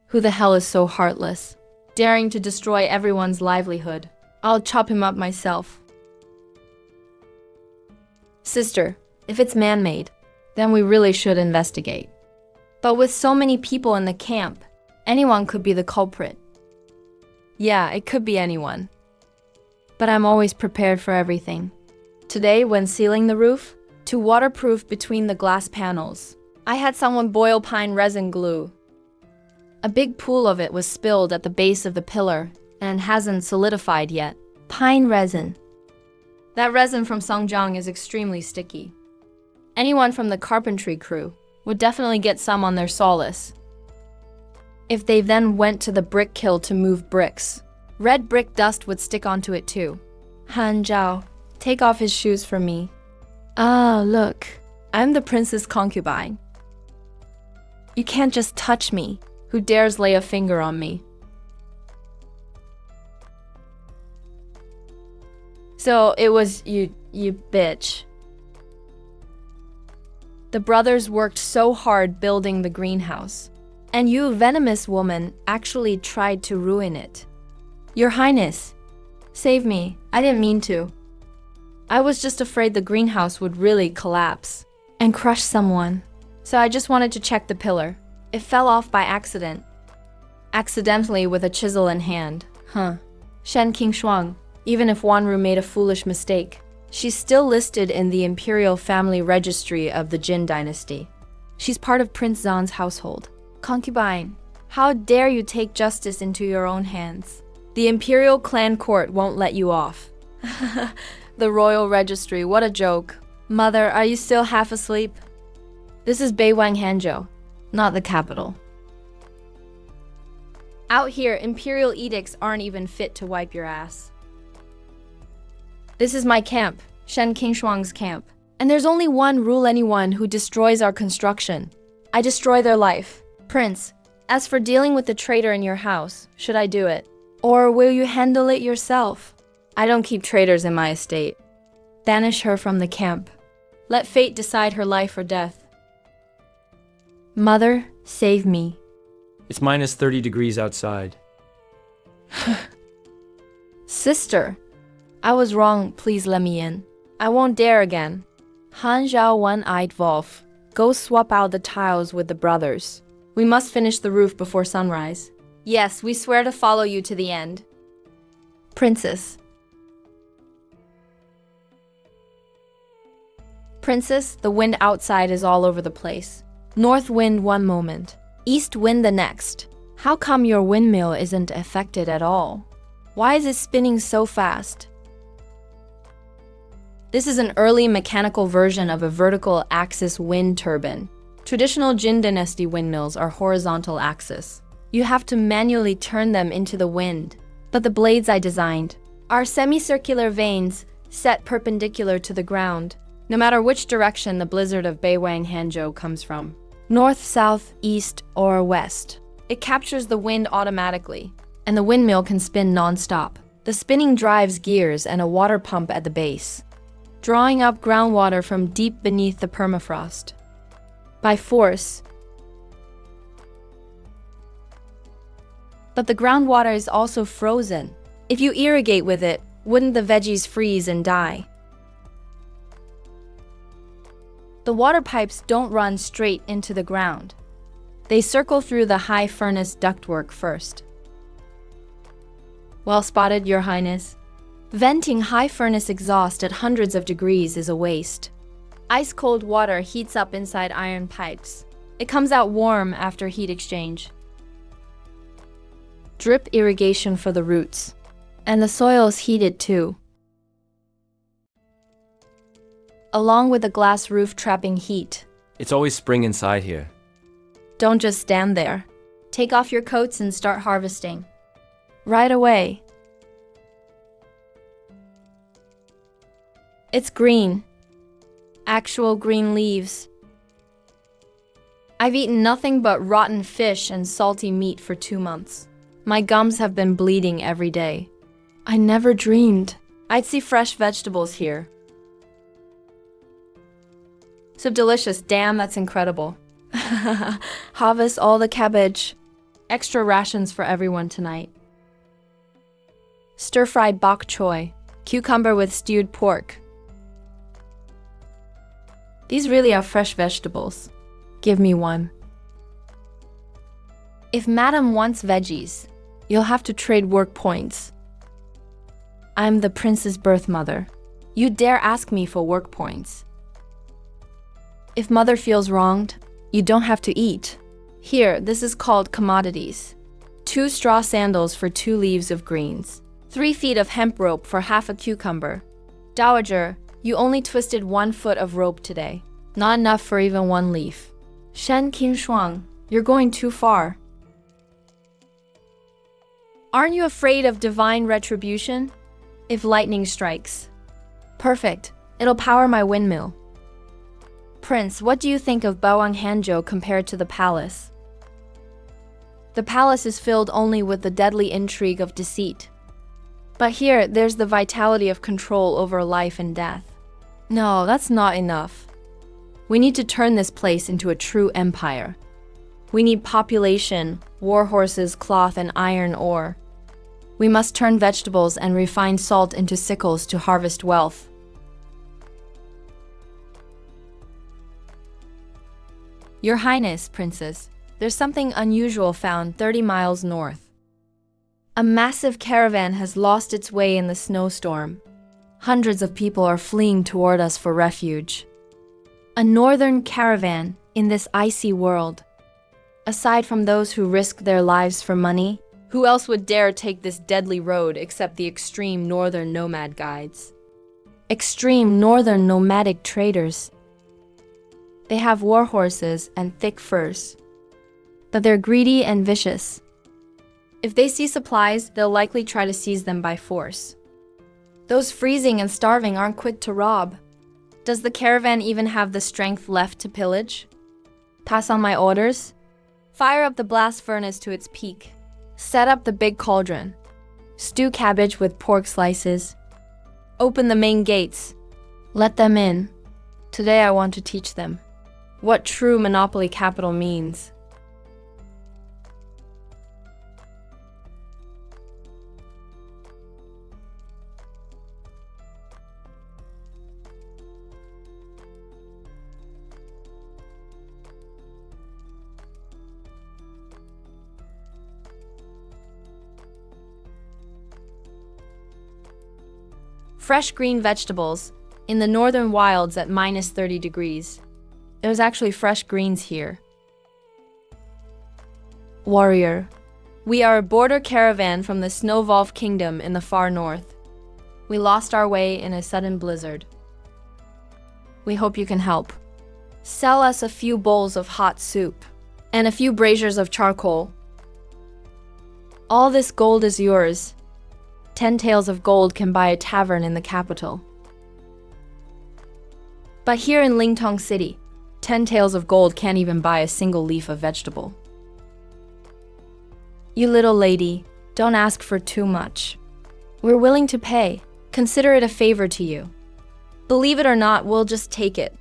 Who the hell is so heartless, daring to destroy everyone's livelihood? I'll chop him up myself. Sister, if it's man-made, then we really should investigate. But with so many people in the camp, anyone could be the culprit. Yeah, it could be anyone. But I'm always prepared for everything. Today, when sealing the roof, to waterproof between the glass panels, I had someone boil pine resin glue. A big pool of it was spilled at the base of the pillar and hasn't solidified yet. Pine resin. That resin from Songjiang is extremely sticky. Anyone from the carpentry crew would definitely get some on their solace. If they then went to the brick kiln to move bricks, red brick dust would stick onto it too. Han Zhao, take off his shoes for me. Ah, look, I'm the prince's concubine. You can't just touch me. Who dares lay a finger on me? So it was you bitch. The brothers worked so hard building the greenhouse. And you, venomous woman, actually tried to ruin it. Your Highness, save me. I didn't mean to. I was just afraid the greenhouse would really collapse and crush someone. So I just wanted to check the pillar. It fell off by accident. Accidentally with a chisel in hand. Shen Qingshuang, even if Wanru made a foolish mistake, she's still listed in the imperial family registry of the Jin Dynasty. She's part of Prince Zan's household. Concubine, how dare you take justice into your own hands? The imperial clan court won't let you off. The royal registry, what a joke. Mother, are you still half asleep? This is Beiwang Hanzhou, not the capital. Out here, imperial edicts aren't even fit to wipe your ass. This is my camp, Shen Qingshuang's camp. And there's only one rule: anyone who destroys our construction, I destroy their life. Prince, as for dealing with the traitor in your house, should I do it? Or will you handle it yourself? I don't keep traitors in my estate. Banish her from the camp. Let fate decide her life or death. Mother, save me. It's minus 30 degrees outside. Sister, I was wrong, please let me in. I won't dare again. Han Zhao, one-eyed wolf, go swap out the tiles with the brothers. We must finish the roof before sunrise. Yes, we swear to follow you to the end. Princess. Princess, the wind outside is all over the place. North wind one moment, east wind the next. How come your windmill isn't affected at all? Why is it spinning so fast? This is an early mechanical version of a vertical axis wind turbine. Traditional Jin Dynasty windmills are horizontal axis. You have to manually turn them into the wind. But the blades I designed are semicircular vanes set perpendicular to the ground, no matter which direction the blizzard of Beiwang Hanzhou comes from. North, south, east, or west. It captures the wind automatically, and the windmill can spin non-stop. The spinning drives gears and a water pump at the base, drawing up groundwater from deep beneath the permafrost. By force. But the groundwater is also frozen. If you irrigate with it, wouldn't the veggies freeze and die? The water pipes don't run straight into the ground. They circle through the high furnace ductwork first. Well spotted, Your Highness. Venting high furnace exhaust at hundreds of degrees is a waste. Ice-cold water heats up inside iron pipes. It comes out warm after heat exchange. Drip irrigation for the roots. And the soil is heated too. Along with the glass roof trapping heat. It's always spring inside here. Don't just stand there. Take off your coats and start harvesting. Right away. It's green. Actual green leaves. I've eaten nothing but rotten fish and salty meat for 2 months. My gums have been bleeding every day. I never dreamed I'd see fresh vegetables here. So delicious, damn, that's incredible. Harvest all the cabbage. Extra rations for everyone tonight. Stir-fried bok choy, cucumber with stewed pork. These really are fresh vegetables. Give me one. If Madam wants veggies, you'll have to trade work points. I'm the prince's birth mother. You dare ask me for work points. If mother feels wronged, you don't have to eat. Here, this is called commodities. 2 straw sandals for 2 leaves of greens. 3 feet of hemp rope for half a cucumber. Dowager, you only twisted 1 foot of rope today. Not enough for even 1 leaf. Shen Qingshuang, you're going too far. Aren't you afraid of divine retribution? If lightning strikes. Perfect. It'll power my windmill. Prince, what do you think of Beiwang Hanzhou compared to the palace? The palace is filled only with the deadly intrigue of deceit. But here, there's the vitality of control over life and death. No, that's not enough. We need to turn this place into a true empire. We need population, war horses, cloth, and iron ore. We must turn vegetables and refined salt into sickles to harvest wealth. Your Highness, Princess, there's something unusual found 30 miles north. A massive caravan has lost its way in the snowstorm. Hundreds of people are fleeing toward us for refuge. A northern caravan in this icy world. Aside from those who risk their lives for money, who else would dare take this deadly road except the extreme northern nomad guides? Extreme northern nomadic traders. They have war horses and thick furs, but they're greedy and vicious. If they see supplies, they'll likely try to seize them by force. Those freezing and starving aren't quick to rob. Does the caravan even have the strength left to pillage? Pass on my orders? Fire up the blast furnace to its peak. Set up the big cauldron. Stew cabbage with pork slices. Open the main gates. Let them in. Today I want to teach them what true monopoly capital means. Fresh green vegetables in the northern wilds at minus 30 degrees. There's actually fresh greens here. Warrior, we are a border caravan from the Snowvolf Kingdom in the far north. We lost our way in a sudden blizzard. We hope you can help. Sell us a few bowls of hot soup and a few braziers of charcoal. All this gold is yours. 10 taels of gold can buy a tavern in the capital. But here in Lingtong City, 10 taels of gold can't even buy a single leaf of vegetable. You little lady, don't ask for too much. We're willing to pay. Consider it a favor to you. Believe it or not, we'll just take it.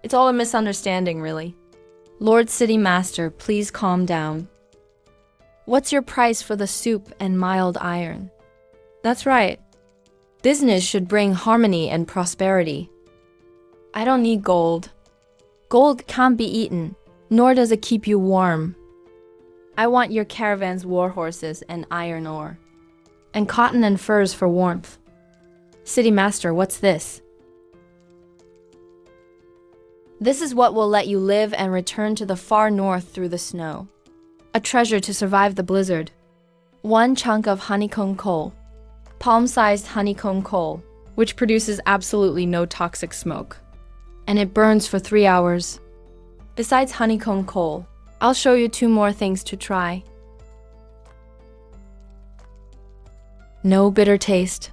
It's all a misunderstanding, really. Lord City Master, please calm down. What's your price for the soup and mild iron? That's right. Business should bring harmony and prosperity. I don't need gold. Gold can't be eaten, nor does it keep you warm. I want your caravan's war horses and iron ore, and cotton and furs for warmth. City Master, what's this? This is what will let you live and return to the far north through the snow. A treasure to survive the blizzard. 1 chunk of honeycomb coal. Palm-sized honeycomb coal, which produces absolutely no toxic smoke. And it burns for 3 hours. Besides honeycomb coal, I'll show you 2 more things to try. No bitter taste.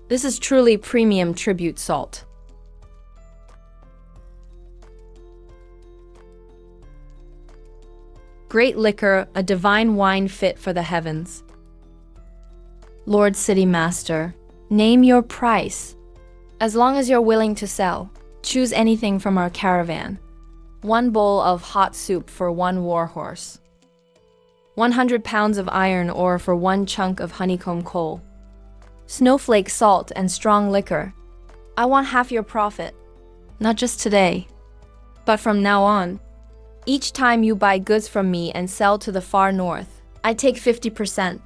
This is truly premium tribute salt. Great liquor, a divine wine fit for the heavens. Lord City Master, name your price. As long as you're willing to sell, choose anything from our caravan. 1 bowl of hot soup for 1 war horse. 100 pounds of iron ore for 1 chunk of honeycomb coal. Snowflake salt and strong liquor. I want half your profit. Not just today, but from now on. Each time you buy goods from me and sell to the far north, I take 50%.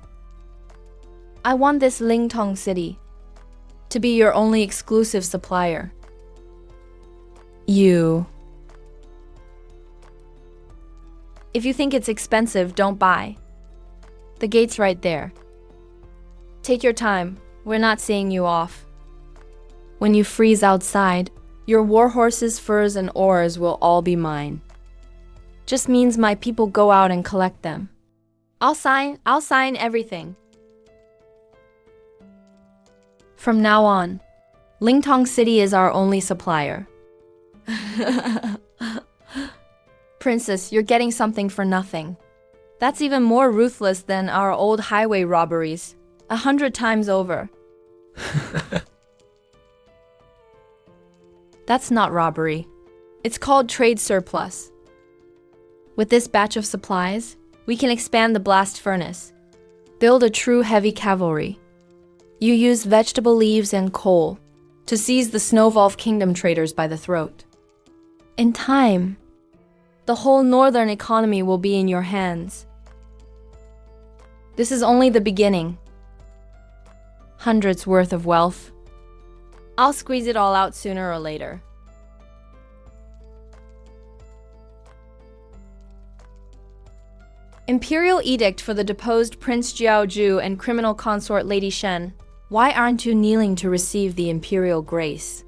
I want this Lingtong City to be your only exclusive supplier. You. If you think it's expensive, don't buy. The gate's right there. Take your time, we're not seeing you off. When you freeze outside, your war horses, furs, and ores will all be mine. Just means my people go out and collect them. I'll sign everything. From now on, Lingtong City is our only supplier. Princess, you're getting something for nothing. That's even more ruthless than our old highway robberies, 100 times over. That's not robbery. It's called trade surplus. With this batch of supplies, we can expand the blast furnace, build a true heavy cavalry. You use vegetable leaves and coal to seize the Snowvolf Kingdom traders by the throat. In time, the whole northern economy will be in your hands. This is only the beginning. Hundreds worth of wealth. I'll squeeze it all out sooner or later. Imperial edict for the deposed Prince Jiaoju and criminal consort Lady Shen. Why aren't you kneeling to receive the imperial grace?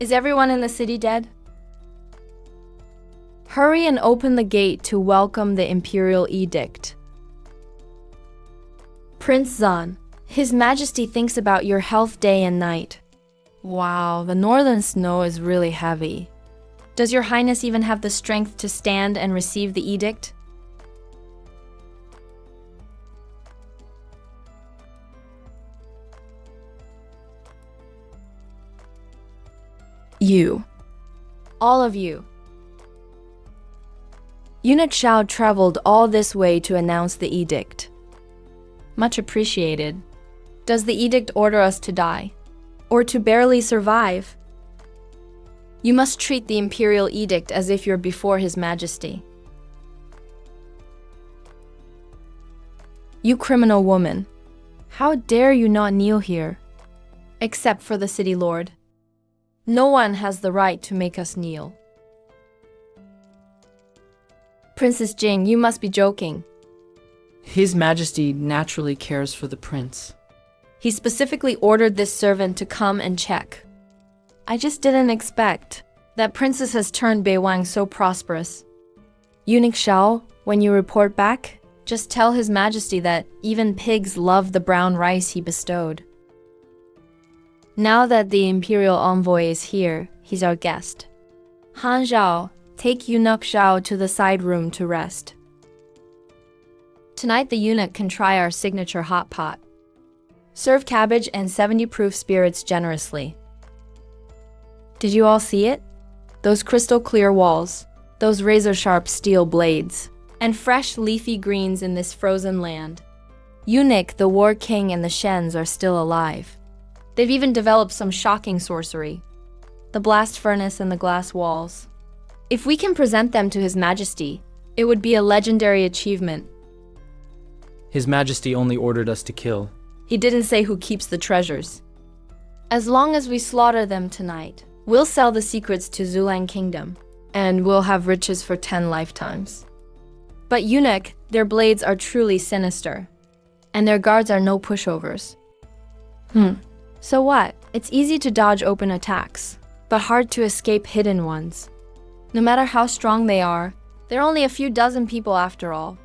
Is everyone in the city dead? Hurry and open the gate to welcome the imperial edict. Prince Zan, His Majesty thinks about your health day and night. Wow, the northern snow is really heavy. Does your highness even have the strength to stand and receive the edict? You. All of you. Eunuch Shao traveled all this way to announce the edict. Much appreciated. Does the edict order us to die? Or to barely survive? You must treat the imperial edict as if you're before His Majesty. You criminal woman, how dare you not kneel here? Except for the city lord. No one has the right to make us kneel. Princess Jing, you must be joking. His Majesty naturally cares for the prince. He specifically ordered this servant to come and check. I just didn't expect that princess has turned Beiwang so prosperous. Eunuch Shao, when you report back, just tell His Majesty that even pigs love the brown rice he bestowed. Now that the imperial envoy is here, he's our guest. Han Zhao, take Eunuch Shao to the side room to rest. Tonight the eunuch can try our signature hot pot. Serve cabbage and 70 proof spirits generously. Did you all see it? Those crystal clear walls, those razor-sharp steel blades, and fresh leafy greens in this frozen land. Eunuch, the war king, and the Shens are still alive. They've even developed some shocking sorcery. The blast furnace and the glass walls. If we can present them to His Majesty, it would be a legendary achievement. His Majesty only ordered us to kill. He didn't say who keeps the treasures. As long as we slaughter them tonight, we'll sell the secrets to Zulang Kingdom, and we'll have riches for 10 lifetimes. But eunuch, their blades are truly sinister, and their guards are no pushovers. So what? It's easy to dodge open attacks, but hard to escape hidden ones. No matter how strong they are, they're only a few dozen people after all.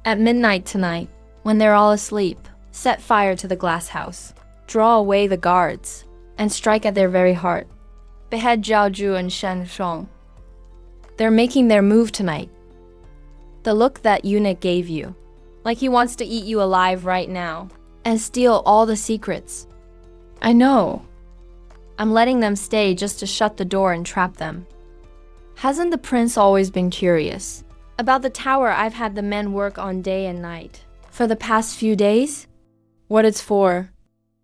At midnight tonight, when they're all asleep, set fire to the glass house, draw away the guards, and strike at their very heart. Behead Jiaoju and Shen Shong. They're making their move tonight. The look that eunuch gave you, like he wants to eat you alive right now, and steal all the secrets. I know. I'm letting them stay just to shut the door and trap them. Hasn't the prince always been curious about the tower I've had the men work on day and night for the past few days? What it's for?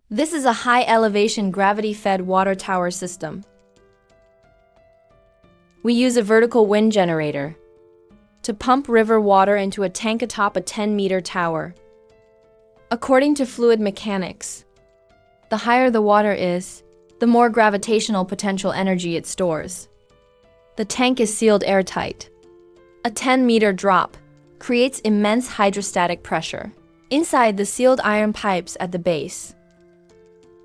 This is a high-elevation gravity-fed water tower system. We use a vertical wind generator to pump river water into a tank atop a 10-meter tower. According to fluid mechanics, the higher the water is, the more gravitational potential energy it stores. The tank is sealed airtight. A 10-meter drop creates immense hydrostatic pressure inside the sealed iron pipes at the base.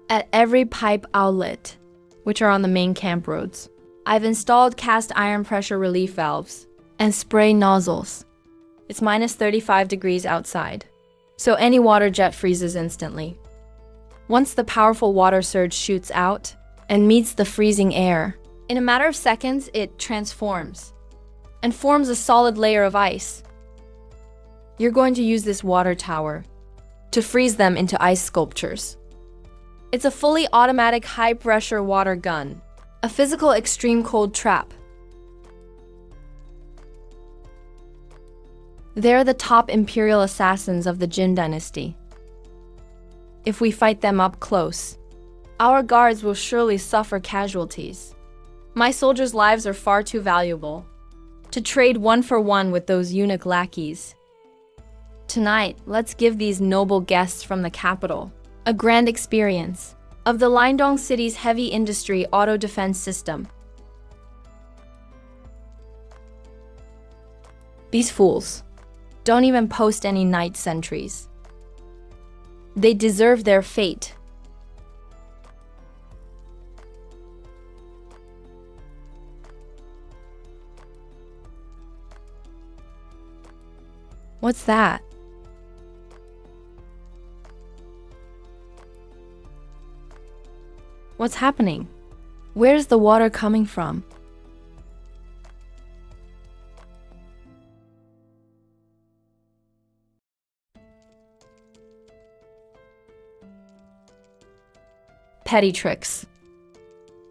At every pipe outlet, which are on the main camp roads, I've installed cast iron pressure relief valves and spray nozzles. It's minus 35 degrees outside, so any water jet freezes instantly. Once the powerful water surge shoots out and meets the freezing air, in a matter of seconds it transforms and forms a solid layer of ice. You're going to use this water tower to freeze them into ice sculptures. It's a fully automatic high-pressure water gun, a physical extreme cold trap. They're the top imperial assassins of the Jin Dynasty. If we fight them up close, our guards will surely suffer casualties. My soldiers' lives are far too valuable to trade one for one with those eunuch lackeys. Tonight, let's give these noble guests from the capital a grand experience of the Lindong City's heavy industry auto defense system. These fools don't even post any night sentries. They deserve their fate. What's that? What's happening? Where's the water coming from? Petty tricks.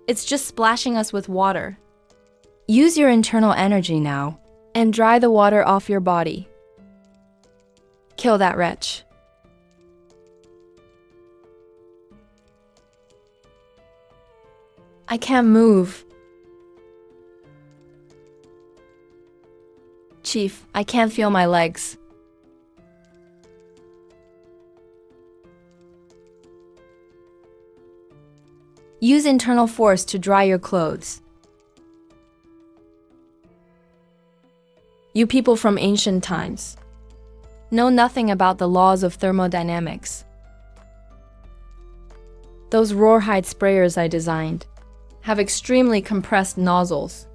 It's just splashing us with water. Use your internal energy now and dry the water off your body. Kill that wretch. I can't move. Chief, I can't feel my legs. Use internal force to dry your clothes. You people from ancient times know nothing about the laws of thermodynamics. Those rawhide sprayers I designed have extremely compressed nozzles.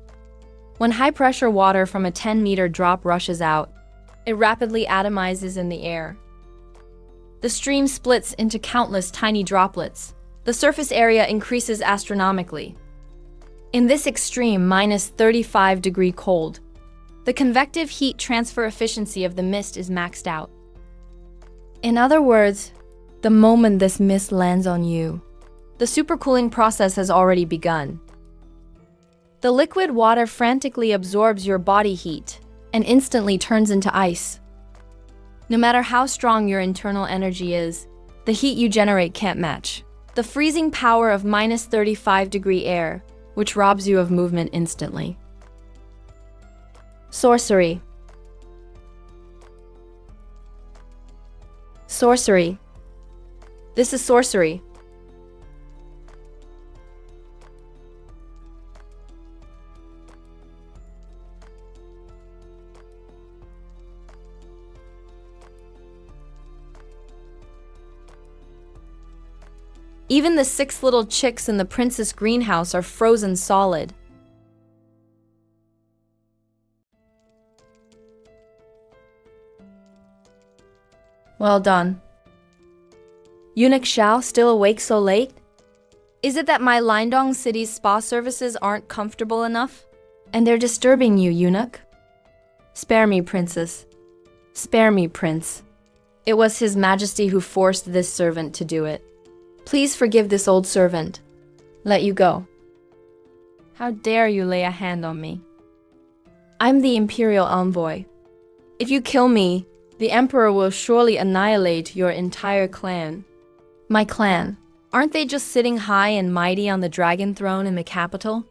When high-pressure water from a 10-meter drop rushes out, it rapidly atomizes in the air. The stream splits into countless tiny droplets. The surface area increases astronomically. In this extreme -35-degree cold, the convective heat transfer efficiency of the mist is maxed out. In other words, the moment this mist lands on you, the supercooling process has already begun. The liquid water frantically absorbs your body heat and instantly turns into ice. No matter how strong your internal energy is, the heat you generate can't match the freezing power of -35-degree air, which robs you of movement instantly. Sorcery. Sorcery. This is sorcery. Even the 6 little chicks in the princess greenhouse are frozen solid. Well done. Eunuch Xiao still awake so late? Is it that my Lindong City's spa services aren't comfortable enough? And they're disturbing you, eunuch? Spare me, princess. Spare me, prince. It was His Majesty who forced this servant to do it. Please forgive this old servant. Let you go. How dare you lay a hand on me? I'm the imperial envoy. If you kill me, the emperor will surely annihilate your entire clan. My clan? Aren't they just sitting high and mighty on the dragon throne in the capital?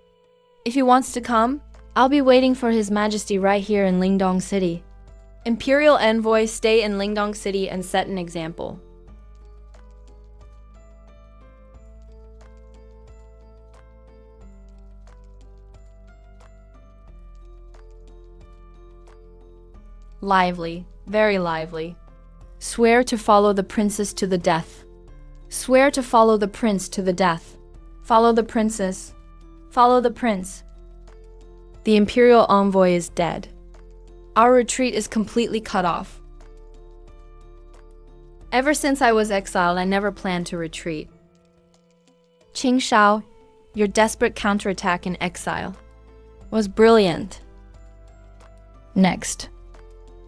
If he wants to come, I'll be waiting for His Majesty right here in Lingdong City. Imperial envoy, stay in Lingdong City and set an example. Lively, very lively. Swear to follow the princess to the death. Swear to follow the prince to the death. Follow the princess. Follow the prince. The imperial envoy is dead. Our retreat is completely cut off. Ever since I was exiled, I never planned to retreat. Qing Shao, your desperate counterattack in exile was brilliant. Next.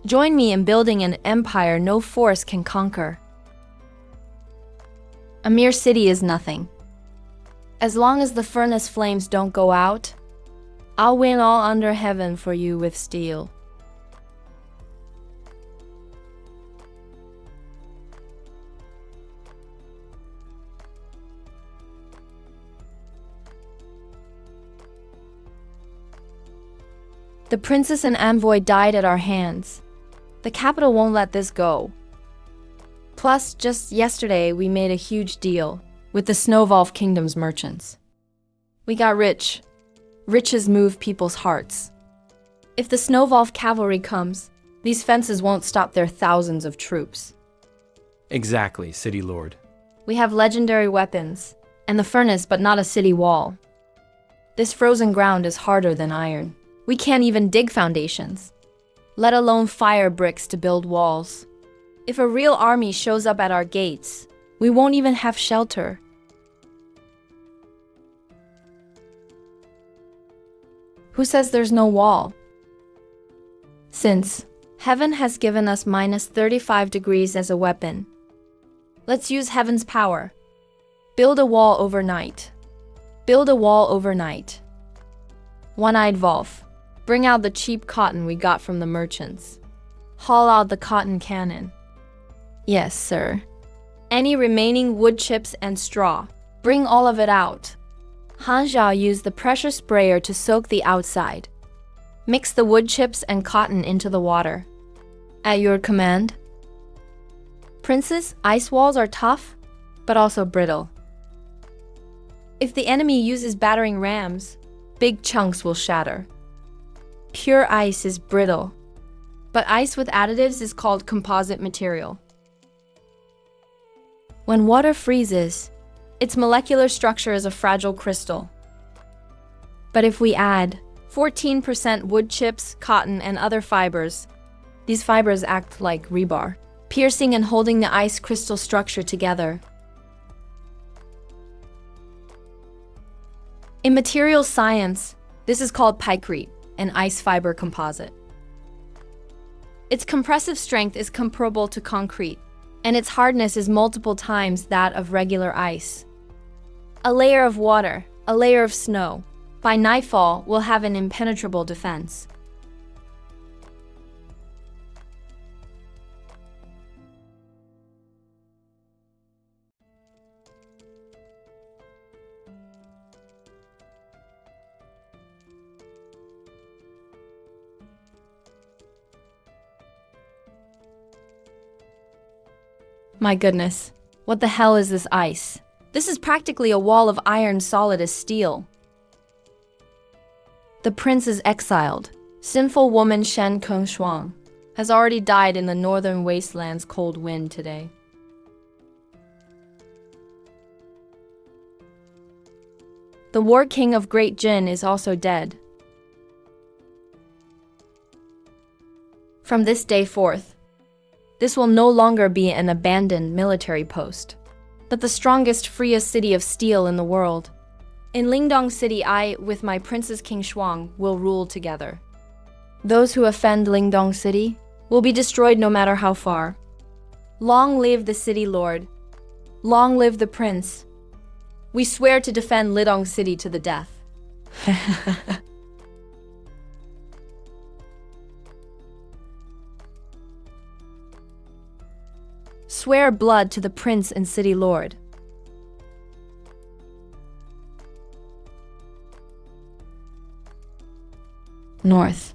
Join me in building an empire no force can conquer. A mere city is nothing. As long as the furnace flames don't go out, I'll win all under heaven for you with steel. The princess and envoy died at our hands. The capital won't let this go. Plus, just yesterday, we made a huge deal with the Snowvolf Kingdom's merchants. We got rich. Riches move people's hearts. If the Snowvolf cavalry comes, these fences won't stop their thousands of troops. Exactly, City Lord. We have legendary weapons, and the furnace, but not a city wall. This frozen ground is harder than iron. We can't even dig foundations, let alone fire bricks to build walls. If a real army shows up at our gates, we won't even have shelter. Who says there's no wall? Since heaven has given us minus 35 degrees as a weapon, let's use heaven's power. Build a wall overnight. Build a wall overnight. One-eyed Volf. Bring out the cheap cotton we got from the merchants. Haul out the cotton cannon. Yes, sir. Any remaining wood chips and straw. Bring all of it out. Han Zhao used the pressure sprayer to soak the outside. Mix the wood chips and cotton into the water. At your command. Princess, ice walls are tough, but also brittle. If the enemy uses battering rams, big chunks will shatter. Pure ice is brittle, but ice with additives is called composite material. When water freezes, its molecular structure is a fragile crystal. But if we add 14% wood chips, cotton, and other fibers, these fibers act like rebar, piercing and holding the ice crystal structure together. In materials science, this is called pykrete, an ice fiber composite. Its compressive strength is comparable to concrete, and its hardness is multiple times that of regular ice. A layer of water, a layer of snow. By nightfall, we'll have an impenetrable defense. My goodness, what the hell is this ice? This is practically a wall of iron solid as steel. The prince is exiled. Sinful woman Shen Kengshuang has already died in the northern wasteland's cold wind today. The war king of Great Jin is also dead. From this day forth, this will no longer be an abandoned military post, but the strongest, freest city of steel in the world. In Lingdong City, I, with my Princess King Shuang, will rule together. Those who offend Lingdong City will be destroyed no matter how far. Long live the city lord. Long live the prince. We swear to defend Lidong City to the death. Swear blood to the prince and city lord. North.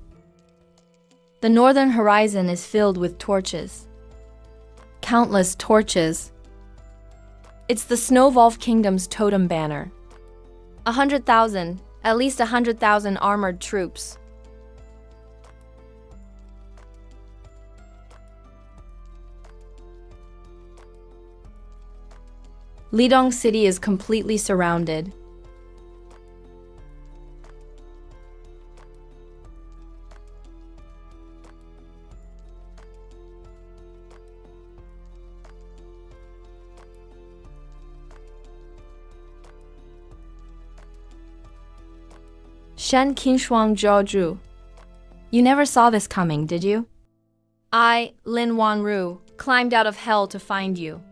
The northern horizon is filled with torches. Countless torches. It's the Snowvolf Kingdom's totem banner. 100,000, at least 100,000 armored troops. Lidong City is completely surrounded. Shen Qinshuang Zhaozhu. You never saw this coming, did you? I, Lin Wanru, climbed out of hell to find you.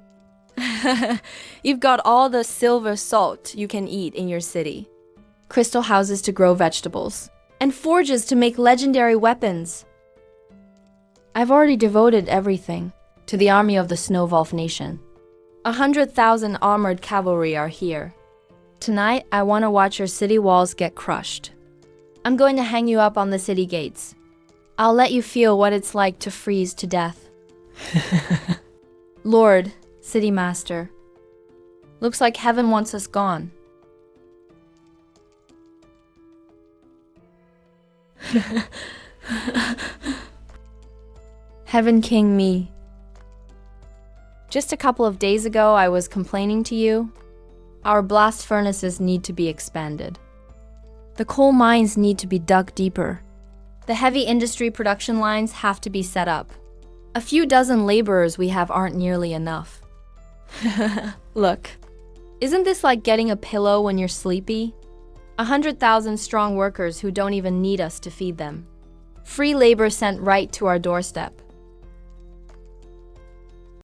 You've got all the silver salt you can eat in your city, crystal houses to grow vegetables, and forges to make legendary weapons. I've already devoted everything to the army of the Snowwolf Nation. 100,000 armored cavalry are here. Tonight, I want to watch your city walls get crushed. I'm going to hang you up on the city gates. I'll let you feel what it's like to freeze to death. Lord, City Master, looks like heaven wants us gone. Heaven King me. Just a couple of days ago, I was complaining to you. Our blast furnaces need to be expanded. The coal mines need to be dug deeper. The heavy industry production lines have to be set up. A few dozen laborers we have aren't nearly enough. Look, isn't this like getting a pillow when you're sleepy? 100,000 strong workers who don't even need us to feed them. Free labor sent right to our doorstep.